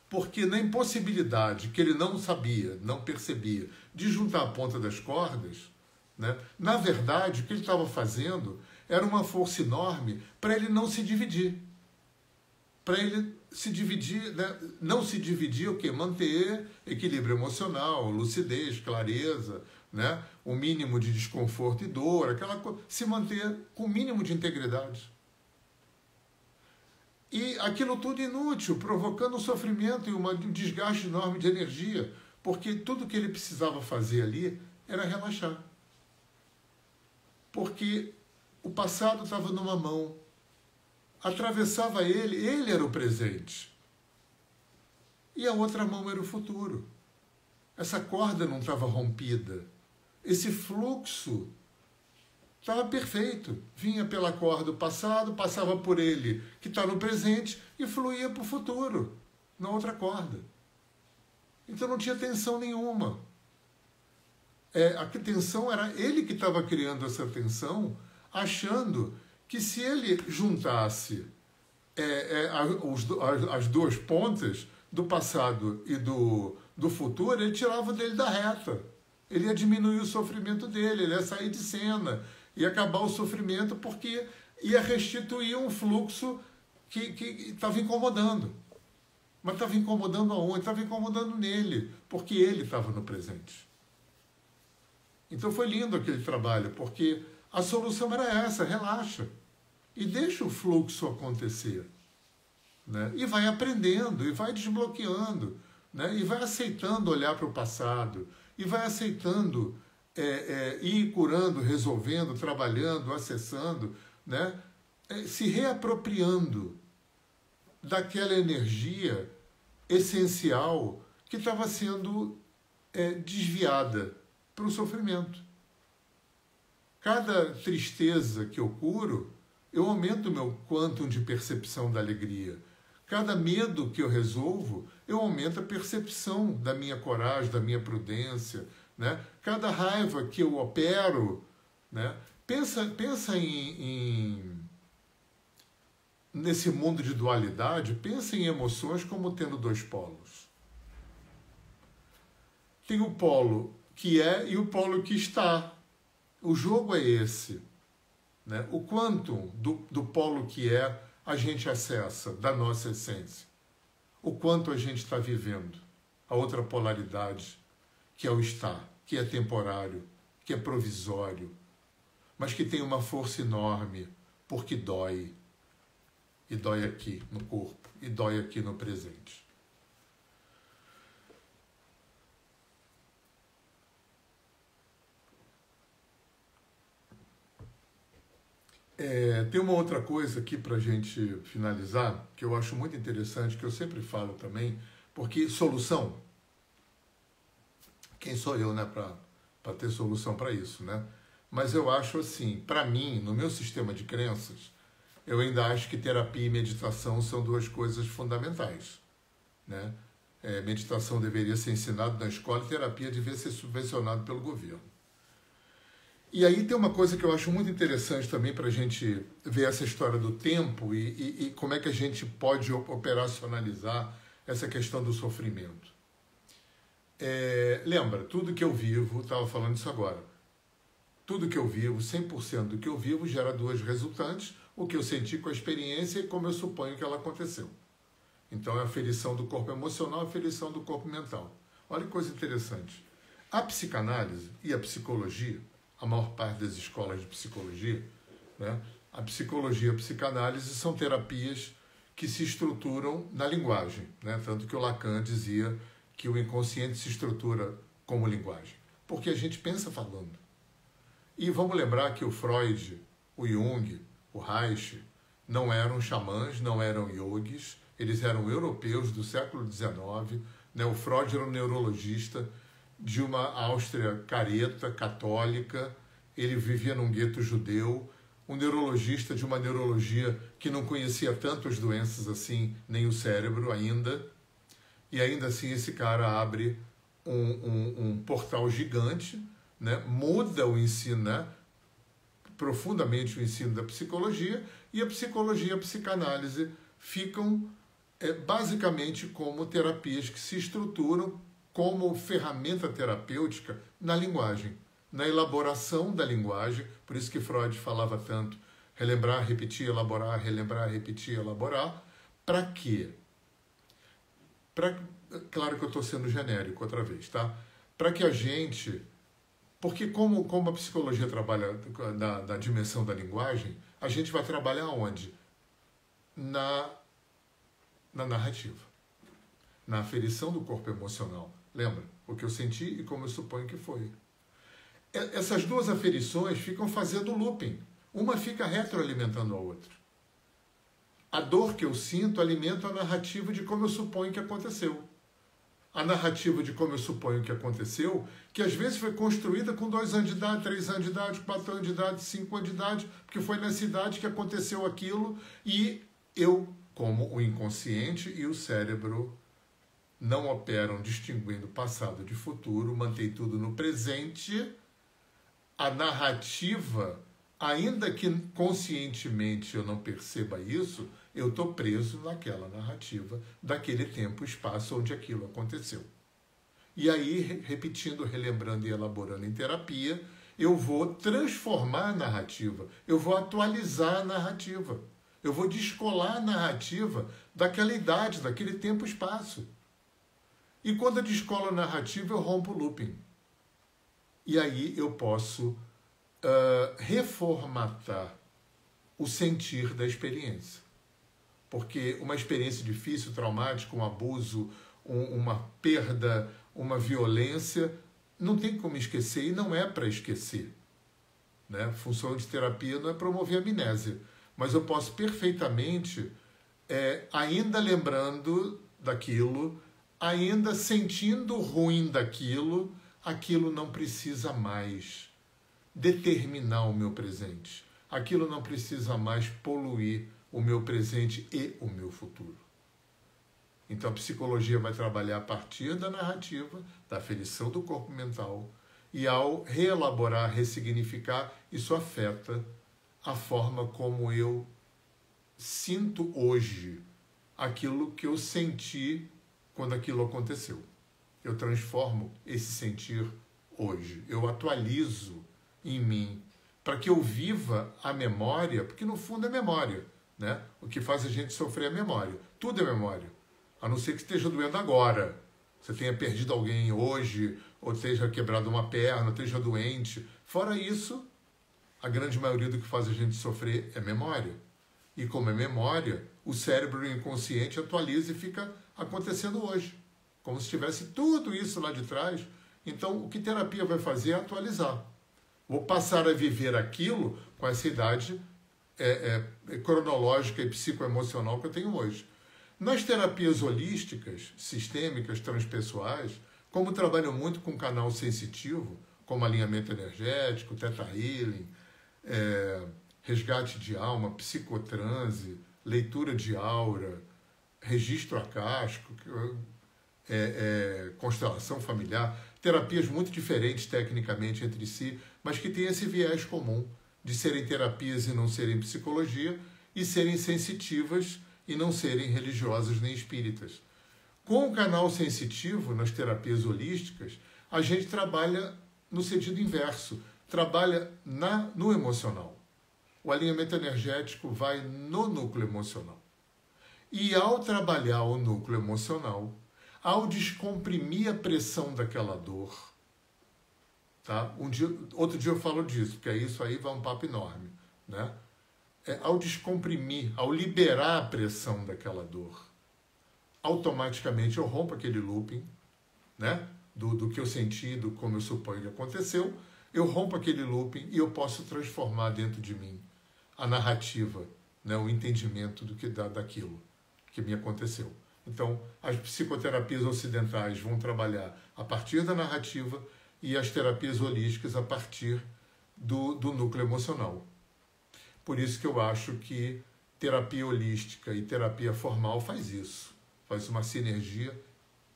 porque na impossibilidade que ele não sabia, não percebia, de juntar a ponta das cordas, né, na verdade, o que ele estava fazendo era uma força enorme para ele não se dividir. Para ele se dividir, né, não se dividir o quê? Manter equilíbrio emocional, lucidez, clareza, né, o mínimo de desconforto e dor, aquela coisa, se manter com o mínimo de integridade. E aquilo tudo inútil, provocando um sofrimento e um desgaste enorme de energia, porque tudo que ele precisava fazer ali era relaxar. Porque o passado estava numa mão, atravessava ele era o presente. E a outra mão era o futuro. Essa corda não estava rompida. Esse fluxo estava perfeito. Vinha pela corda do passado, passava por ele, que está no presente, e fluía para o futuro, na outra corda. Então não tinha tensão nenhuma. A tensão era ele que estava criando essa tensão, achando que se ele juntasse as duas pontas do passado e do futuro, ele tirava dele da reta. Ele ia diminuir o sofrimento dele, ele ia sair de cena, ia acabar o sofrimento porque ia restituir um fluxo que estava incomodando. Mas estava incomodando aonde? Estava incomodando nele, porque ele estava no presente. Então foi lindo aquele trabalho, porque a solução era essa: relaxa e deixa o fluxo acontecer. Né? E vai aprendendo, e vai desbloqueando, né? E vai aceitando olhar para o passado, e vai aceitando ir curando, resolvendo, trabalhando, acessando, né? Se reapropriando daquela energia essencial que estava sendo desviada para o sofrimento. Cada tristeza que eu curo, eu aumento o meu quantum de percepção da alegria. Cada medo que eu resolvo, eu aumento a percepção da minha coragem, da minha prudência. Né? Cada raiva que eu opero, né? Pensa nesse mundo de dualidade, pensa em emoções como tendo dois polos. Tem o polo que é e o polo que está. O jogo é esse. Né? O quantum do polo que é a gente acessa da nossa essência. O quanto a gente está vivendo. A outra polaridade, que é o estar, que é temporário, que é provisório, mas que tem uma força enorme, porque dói. E dói aqui no corpo, e dói aqui no presente. Tem uma outra coisa aqui para a gente finalizar, que eu acho muito interessante, que eu sempre falo também, porque solução, quem sou eu, né, para ter solução para isso, né? Mas eu acho assim, para mim, no meu sistema de crenças, eu ainda acho que terapia e meditação são duas coisas fundamentais, né? Meditação deveria ser ensinada na escola e terapia deveria ser subvencionada pelo governo. E aí tem uma coisa que eu acho muito interessante também para a gente ver essa história do tempo e como é que a gente pode operacionalizar essa questão do sofrimento. Lembra, tudo que eu vivo, estava falando isso agora, tudo que eu vivo, 100% do que eu vivo gera duas resultantes, o que eu senti com a experiência e como eu suponho que ela aconteceu. Então é a aferição do corpo emocional, a aferição do corpo mental. Olha que coisa interessante. A psicanálise e a psicologia, a maior parte das escolas de psicologia, né? A psicologia e a psicanálise são terapias que se estruturam na linguagem, né? Tanto que o Lacan dizia que o inconsciente se estrutura como linguagem, porque a gente pensa falando. E vamos lembrar que o Freud, o Jung, o Reich não eram xamãs, não eram yogis, eles eram europeus do século XIX, né? O Freud era um neurologista de uma Áustria careta, católica, ele vivia num gueto judeu, um neurologista de uma neurologia que não conhecia tantas doenças assim, nem o cérebro ainda, e ainda assim esse cara abre um portal gigante, né? Muda o ensino, né? Profundamente o ensino da psicologia, e a psicologia e a psicanálise ficam basicamente como terapias que se estruturam como ferramenta terapêutica na linguagem, na elaboração da linguagem, por isso que Freud falava tanto, relembrar, repetir, elaborar, relembrar, repetir, elaborar. Para quê? Claro que eu estou sendo genérico outra vez, tá? Para que a gente... Porque como a psicologia trabalha na dimensão da linguagem, a gente vai trabalhar onde? Na narrativa. Na aferição do corpo emocional. Lembra? O que eu senti e como eu suponho que foi. essas duas aferições ficam fazendo looping. Uma fica retroalimentando a outra. A dor que eu sinto alimenta a narrativa de como eu suponho que aconteceu. A narrativa de como eu suponho que aconteceu, que às vezes foi construída com 2 anos de idade, 3 anos de idade, 4 anos de idade, 5 anos de idade, porque foi nessa idade que aconteceu aquilo, e eu, como o inconsciente e o cérebro não operam distinguindo passado de futuro, mantém tudo no presente, a narrativa, ainda que conscientemente eu não perceba isso, eu estou preso naquela narrativa daquele tempo e espaço onde aquilo aconteceu. E aí, repetindo, relembrando e elaborando em terapia, eu vou transformar a narrativa, eu vou atualizar a narrativa, eu vou descolar a narrativa daquela idade, daquele tempo e espaço. E quando eu descolo a narrativa, eu rompo o looping. E aí eu posso reformatar o sentir da experiência. Porque uma experiência difícil, traumática, um abuso, uma perda, uma violência, não tem como esquecer e não é para esquecer. Né? A função de terapia não é promover a amnésia, mas eu posso perfeitamente, ainda lembrando daquilo, ainda sentindo ruim daquilo, aquilo não precisa mais determinar o meu presente. Aquilo não precisa mais poluir o meu presente e o meu futuro. Então a psicologia vai trabalhar a partir da narrativa, da aferição do corpo mental, e ao reelaborar, ressignificar, isso afeta a forma como eu sinto hoje aquilo que eu senti quando aquilo aconteceu. Eu transformo esse sentir hoje, eu atualizo em mim, para que eu viva a memória, porque no fundo é memória, né? O que faz a gente sofrer é memória. Tudo é memória, a não ser que esteja doendo agora. Você tenha perdido alguém hoje, ou esteja quebrado uma perna, ou esteja doente. Fora isso, a grande maioria do que faz a gente sofrer é memória. E como é memória, o cérebro inconsciente atualiza e fica acontecendo hoje, como se tivesse tudo isso lá de trás. Então, o que terapia vai fazer é atualizar. Vou passar a viver aquilo com essa idade cronológica e psicoemocional que eu tenho hoje. Nas terapias holísticas, sistêmicas, transpessoais, como trabalham muito com canal sensitivo, como alinhamento energético, Theta Healing, resgate de alma, psicotranse, leitura de aura, registro acástico, constelação familiar, terapias muito diferentes tecnicamente entre si, mas que têm esse viés comum de serem terapias e não serem psicologia, e serem sensitivas e não serem religiosas nem espíritas. Com o canal sensitivo, nas terapias holísticas, a gente trabalha no sentido inverso, trabalha no emocional. O alinhamento energético vai no núcleo emocional. E ao trabalhar o núcleo emocional, ao descomprimir a pressão daquela dor, tá? Outro dia eu falo disso, porque isso aí vai um papo enorme, né? Ao descomprimir, ao liberar a pressão daquela dor, automaticamente eu rompo aquele looping, né? Do que eu senti, do como eu suponho que aconteceu, eu rompo aquele looping e eu posso transformar dentro de mim a narrativa, né? O entendimento daquilo que me aconteceu. Então, as psicoterapias ocidentais vão trabalhar a partir da narrativa e as terapias holísticas a partir do núcleo emocional. Por isso que eu acho que terapia holística e terapia formal faz isso, faz uma sinergia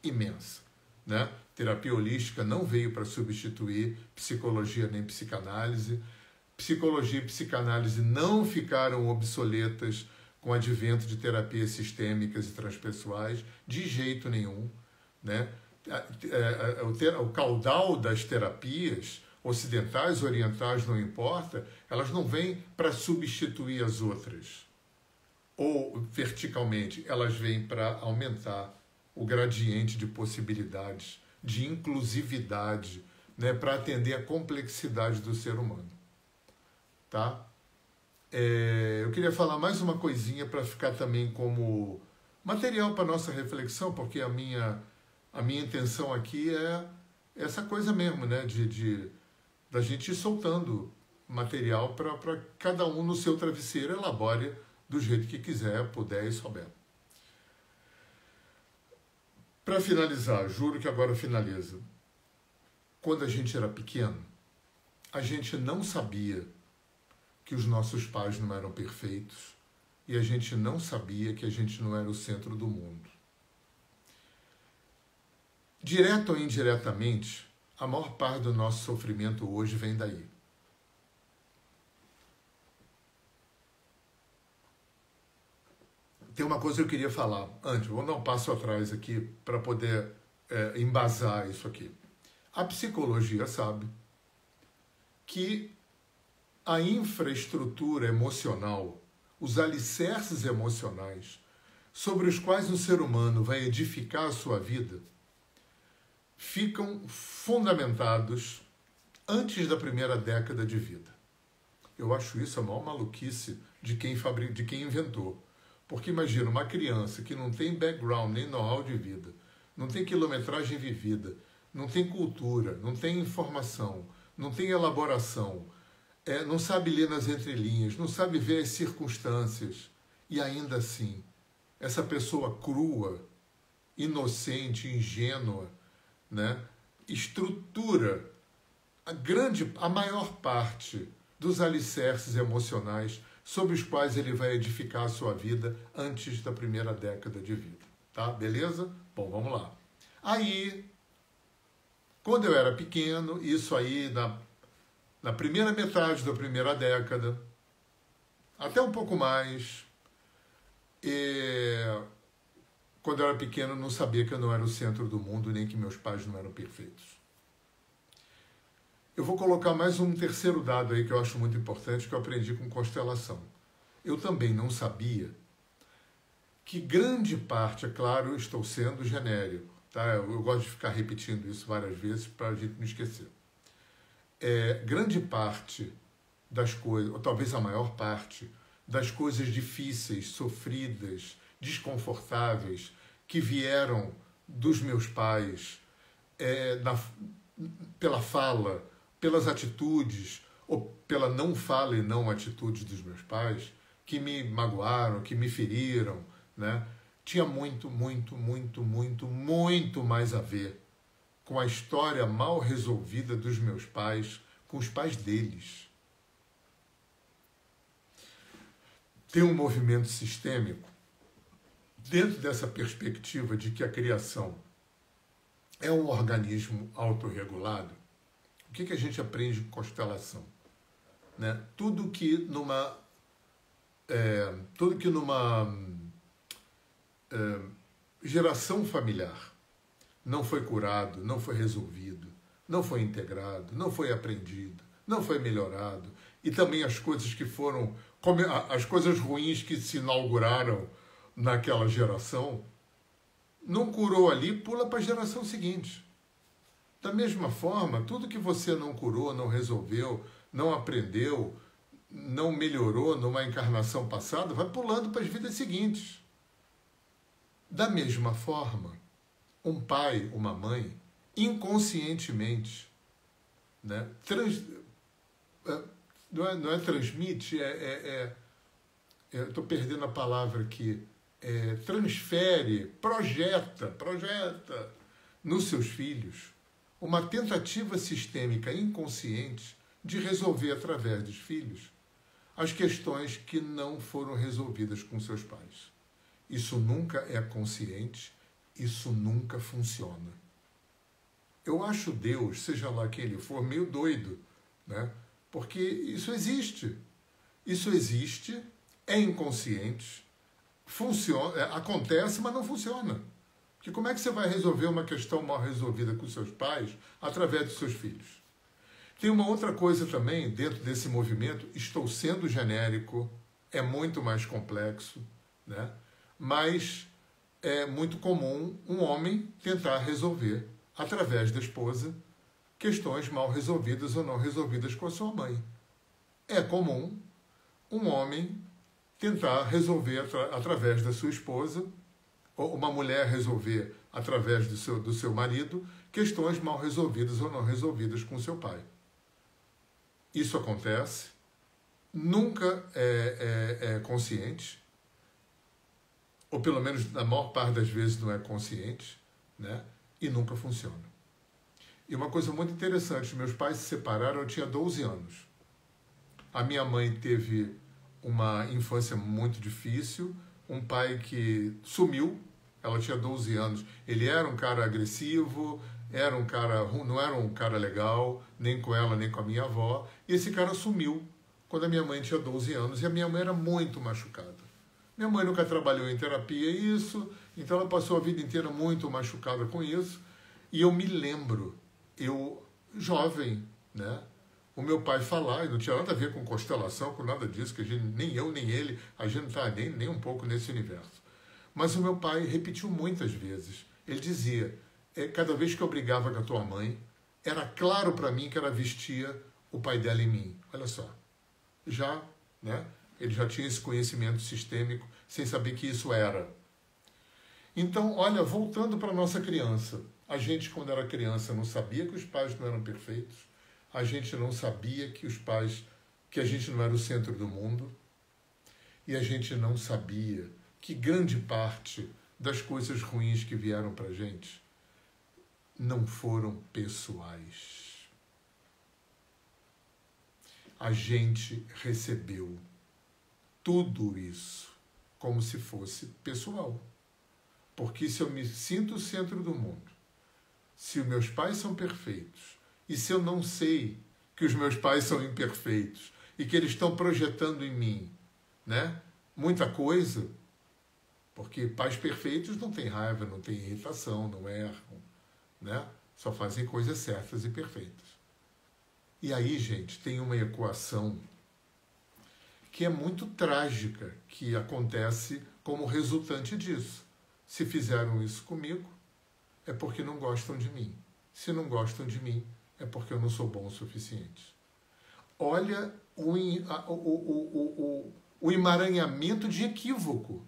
imensa, né? Terapia holística não veio para substituir psicologia nem psicanálise. Psicologia e psicanálise não ficaram obsoletas com o advento de terapias sistêmicas e transpessoais, de jeito nenhum, né? O caudal das terapias ocidentais, orientais, não importa, elas não vêm para substituir as outras. Ou, verticalmente, elas vêm para aumentar o gradiente de possibilidades, de inclusividade, né? Para atender a complexidade do ser humano. Tá? Eu queria falar mais uma coisinha para ficar também como material para nossa reflexão, porque a minha intenção aqui é essa coisa mesmo, né? De Da gente ir soltando material para cada um no seu travesseiro elabore do jeito que quiser, puder e souber. Para finalizar, juro que agora finaliza. Quando a gente era pequeno, a gente não sabia que os nossos pais não eram perfeitos e a gente não sabia que a gente não era o centro do mundo. Direto ou indiretamente, a maior parte do nosso sofrimento hoje vem daí. Tem uma coisa que eu queria falar antes, vou dar um passo atrás aqui para poder embasar isso aqui. A psicologia sabe que a infraestrutura emocional, os alicerces emocionais sobre os quais um ser humano vai edificar a sua vida, ficam fundamentados antes da primeira década de vida. Eu acho isso a maior maluquice de quem inventou. Porque imagina, uma criança que não tem background, nem know-how de vida, não tem quilometragem vivida, não tem cultura, não tem informação, não tem elaboração, não sabe ler nas entrelinhas, não sabe ver as circunstâncias, e ainda assim, essa pessoa crua, inocente, ingênua, né, estrutura a maior parte dos alicerces emocionais sobre os quais ele vai edificar a sua vida antes da primeira década de vida. Tá? Beleza? Bom, vamos lá. Aí, quando eu era pequeno, isso aí na primeira metade da primeira década, até um pouco mais, quando eu era pequeno, eu não sabia que eu não era o centro do mundo, nem que meus pais não eram perfeitos. Eu vou colocar mais um terceiro dado aí que eu acho muito importante, que eu aprendi com constelação. Eu também não sabia que grande parte, é claro, eu estou sendo genérico, tá? Eu gosto de ficar repetindo isso várias vezes para a gente não esquecer. Grande parte das coisas, ou talvez a maior parte, das coisas difíceis, sofridas, desconfortáveis, que vieram dos meus pais, pela fala, pelas atitudes, ou pela não fala e não atitude dos meus pais, que me magoaram, que me feriram, né? Tinha muito, muito, muito, muito, muito mais a ver com a história mal resolvida dos meus pais, com os pais deles. Tem um movimento sistêmico dentro dessa perspectiva de que a criação é um organismo autorregulado. O que a gente aprende com constelação? Né? Tudo que numa geração familiar não foi curado, não foi resolvido, não foi integrado, não foi aprendido, não foi melhorado, e também as coisas que foram, as coisas ruins que se inauguraram naquela geração, não curou ali, pula para a geração seguinte. Da mesma forma, tudo que você não curou, não resolveu, não aprendeu, não melhorou numa encarnação passada, vai pulando para as vidas seguintes. Da mesma forma, um pai, uma mãe, inconscientemente, né, não é transmite, eu estou perdendo a palavra aqui, transfere, projeta nos seus filhos uma tentativa sistêmica inconsciente de resolver através dos filhos as questões que não foram resolvidas com seus pais. Isso nunca é consciente, isso nunca funciona. Eu acho Deus, seja lá quem ele for, meio doido, né? Porque isso existe. Isso existe, é inconsciente, funciona, acontece, mas não funciona. Porque como é que você vai resolver uma questão mal resolvida com seus pais através dos seus filhos? Tem uma outra coisa também dentro desse movimento, estou sendo genérico, é muito mais complexo, né? Mas é muito comum um homem tentar resolver, através da esposa, questões mal resolvidas ou não resolvidas com a sua mãe. É comum um homem tentar resolver através da sua esposa, ou uma mulher resolver através do seu marido, questões mal resolvidas ou não resolvidas com o seu pai. isso acontece, nunca é consciente, ou pelo menos na maior parte das vezes não é consciente, né? E nunca funciona. E uma coisa muito interessante, meus pais se separaram, eu tinha 12 anos. A minha mãe teve uma infância muito difícil, um pai que sumiu, ela tinha 12 anos, ele era um cara agressivo, não era um cara legal, nem com ela, nem com a minha avó, e esse cara sumiu quando a minha mãe tinha 12 anos, e a minha mãe era muito machucada. Minha mãe nunca trabalhou em terapia, então ela passou a vida inteira muito machucada com isso, e eu me lembro, eu jovem, né? O meu pai falar, e não tinha nada a ver com constelação, com nada disso, que nem eu nem ele, a gente não está nem um pouco nesse universo. Mas o meu pai repetiu muitas vezes. Ele dizia, cada vez que eu brigava com a tua mãe, era claro para mim que ela vestia o pai dela em mim. Olha só, né? Ele já tinha esse conhecimento sistêmico, sem saber que isso era. Então, olha, voltando para a nossa criança. A gente, quando era criança, não sabia que os pais não eram perfeitos. A gente não sabia que a gente não era o centro do mundo. E a gente não sabia que grande parte das coisas ruins que vieram para a gente não foram pessoais. A gente recebeu tudo isso como se fosse pessoal. Porque se eu me sinto o centro do mundo, se os meus pais são perfeitos, e se eu não sei que os meus pais são imperfeitos e que eles estão projetando em mim, né, muita coisa, porque pais perfeitos não têm raiva, não têm irritação, não erram, né, só fazem coisas certas e perfeitas. E aí, gente, tem uma equação que é muito trágica, que acontece como resultante disso. Se fizeram isso comigo, é porque não gostam de mim. Se não gostam de mim, é porque eu não sou bom o suficiente. Olha o emaranhamento de equívoco.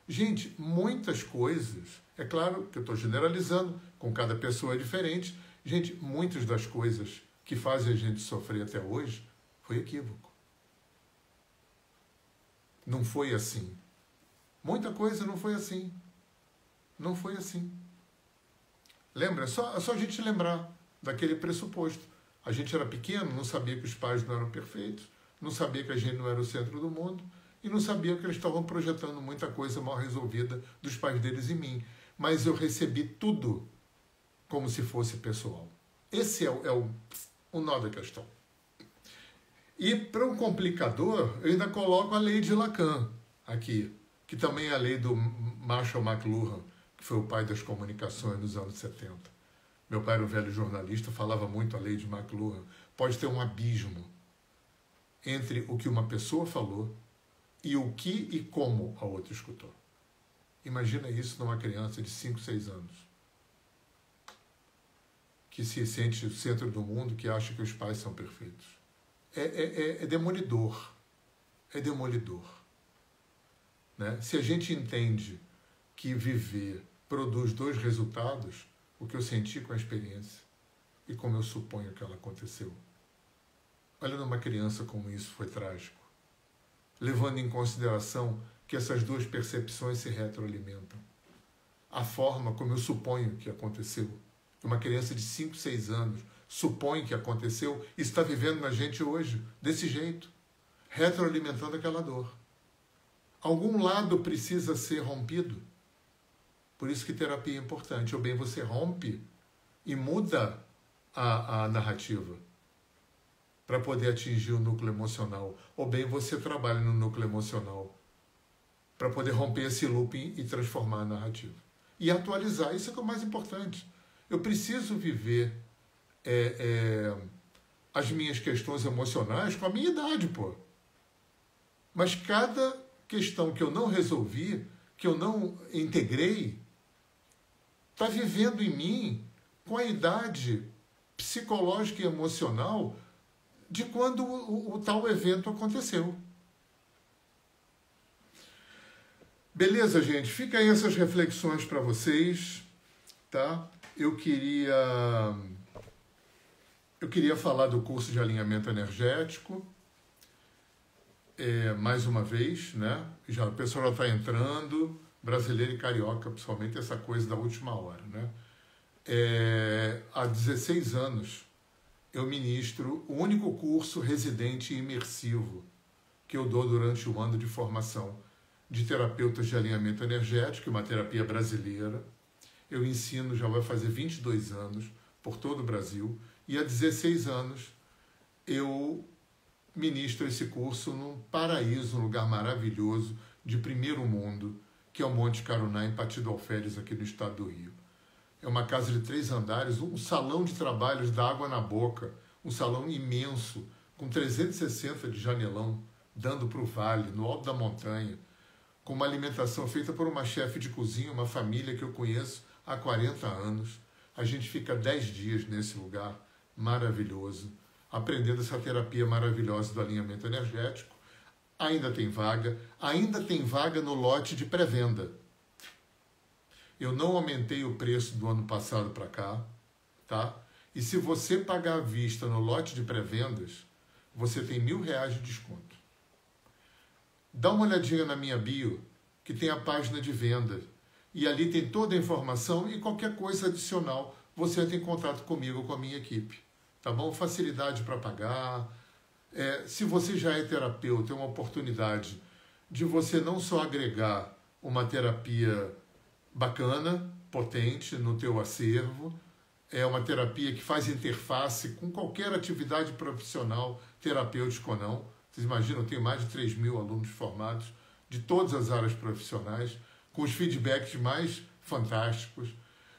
Gente, muitas coisas, é claro que eu estou generalizando, com cada pessoa é diferente. Gente, muitas das coisas que fazem a gente sofrer até hoje foi equívoco. Não foi assim. Muita coisa não foi assim. Não foi assim. Lembra? É só a gente lembrar daquele pressuposto. A gente era pequeno, não sabia que os pais não eram perfeitos, não sabia que a gente não era o centro do mundo e não sabia que eles estavam projetando muita coisa mal resolvida dos pais deles em mim. Mas eu recebi tudo como se fosse pessoal. Esse é o nó da questão. E para um complicador, eu ainda coloco a lei de Lacan aqui, que também é a lei do Marshall McLuhan, que foi o pai das comunicações nos anos 70. Meu pai era um velho jornalista, falava muito a lei de McLuhan. Pode ter um abismo entre o que uma pessoa falou e o que e como a outra escutou. Imagina isso numa criança de 5, 6 anos, que se sente o centro do mundo, que acha que os pais são perfeitos. É demolidor. É demolidor. Né? Se a gente entende que viver produz 2 resultados, o que eu senti com a experiência e como eu suponho que ela aconteceu. Olha numa criança como isso foi trágico, levando em consideração que essas 2 percepções se retroalimentam. A forma como eu suponho que aconteceu. Uma criança de 5, 6 anos supõe que aconteceu e está vivendo na gente hoje, desse jeito, retroalimentando aquela dor. Algum lado precisa ser rompido. Por isso que terapia é importante. Ou bem você rompe e muda a narrativa para poder atingir o núcleo emocional. Ou bem você trabalha no núcleo emocional para poder romper esse looping e transformar a narrativa. E atualizar. Isso é o mais importante. Eu preciso viver as minhas questões emocionais com a minha idade, pô. Mas cada questão que eu não resolvi, que eu não integrei, está vivendo em mim com a idade psicológica e emocional de quando o tal evento aconteceu. Beleza, gente? Fica aí essas reflexões para vocês, tá? Eu queria Eu queria falar do curso de alinhamento energético, mais uma vez, né? Já, o pessoal já está entrando, brasileiro e carioca, principalmente essa coisa da última hora, né? Há 16 anos eu ministro o único curso residente e imersivo que eu dou durante o ano de formação de terapeutas de alinhamento energético, uma terapia brasileira. Eu ensino, já vai fazer 22 anos, por todo o Brasil, e há 16 anos eu ministro esse curso num paraíso, um lugar maravilhoso, de primeiro mundo, que é o Monte Caruná, em Partido Alferes, aqui no estado do Rio. É uma casa de 3 andares, um salão de trabalhos da água na boca, um salão imenso, com 360 de janelão, dando para o vale, no alto da montanha, com uma alimentação feita por uma chefe de cozinha, uma família que eu conheço há 40 anos. A gente fica 10 dias nesse lugar maravilhoso, aprendendo essa terapia maravilhosa do alinhamento energético. Ainda tem vaga no lote de pré-venda. Eu não aumentei o preço do ano passado para cá, tá? E se você pagar à vista no lote de pré-vendas, você tem R$1.000 de desconto. Dá uma olhadinha na minha bio, que tem a página de venda. E ali tem toda a informação e qualquer coisa adicional, você entra em contato comigo, com a minha equipe. Tá bom? Facilidade para pagar. Se você já é terapeuta, é uma oportunidade de você não só agregar uma terapia bacana, potente no teu acervo, é uma terapia que faz interface com qualquer atividade profissional, terapêutica ou não. Vocês imaginam, eu tenho mais de 3.000 alunos formados de todas as áreas profissionais, com os feedbacks mais fantásticos.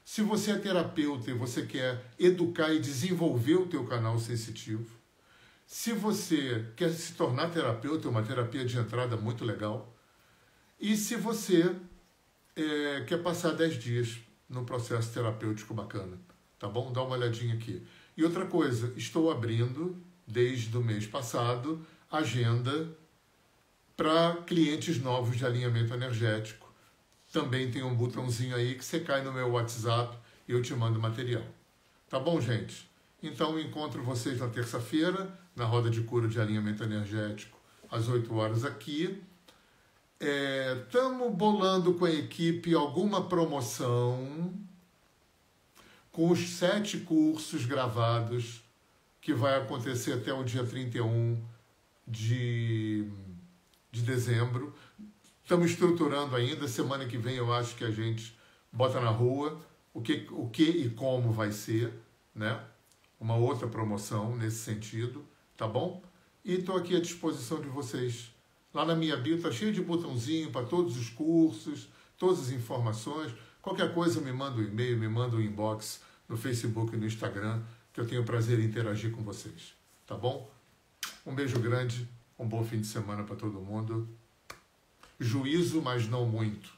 Se você é terapeuta e você quer educar e desenvolver o teu canal sensitivo, se você quer se tornar terapeuta, é uma terapia de entrada muito legal, e se você quer passar 10 dias no processo terapêutico bacana, tá bom? Dá uma olhadinha aqui. E outra coisa, estou abrindo, desde o mês passado, agenda para clientes novos de alinhamento energético. Também tem um botãozinho aí que você cai no meu WhatsApp e eu te mando material. Tá bom, gente? Então, encontro vocês na terça-feira, na roda de cura de alinhamento energético, às 8 horas aqui. Estamos bolando com a equipe alguma promoção com os 7 cursos gravados que vai acontecer até o dia 31 de dezembro. Estamos estruturando ainda. Semana que vem eu acho que a gente bota na rua o que e como vai ser, né? Uma outra promoção nesse sentido, tá bom? E estou aqui à disposição de vocês. Lá na minha bio está cheio de botãozinho para todos os cursos, todas as informações. Qualquer coisa me manda um e-mail, me manda um inbox no Facebook e no Instagram, que eu tenho prazer em interagir com vocês. Tá bom? Um beijo grande, um bom fim de semana para todo mundo. Juízo, mas não muito.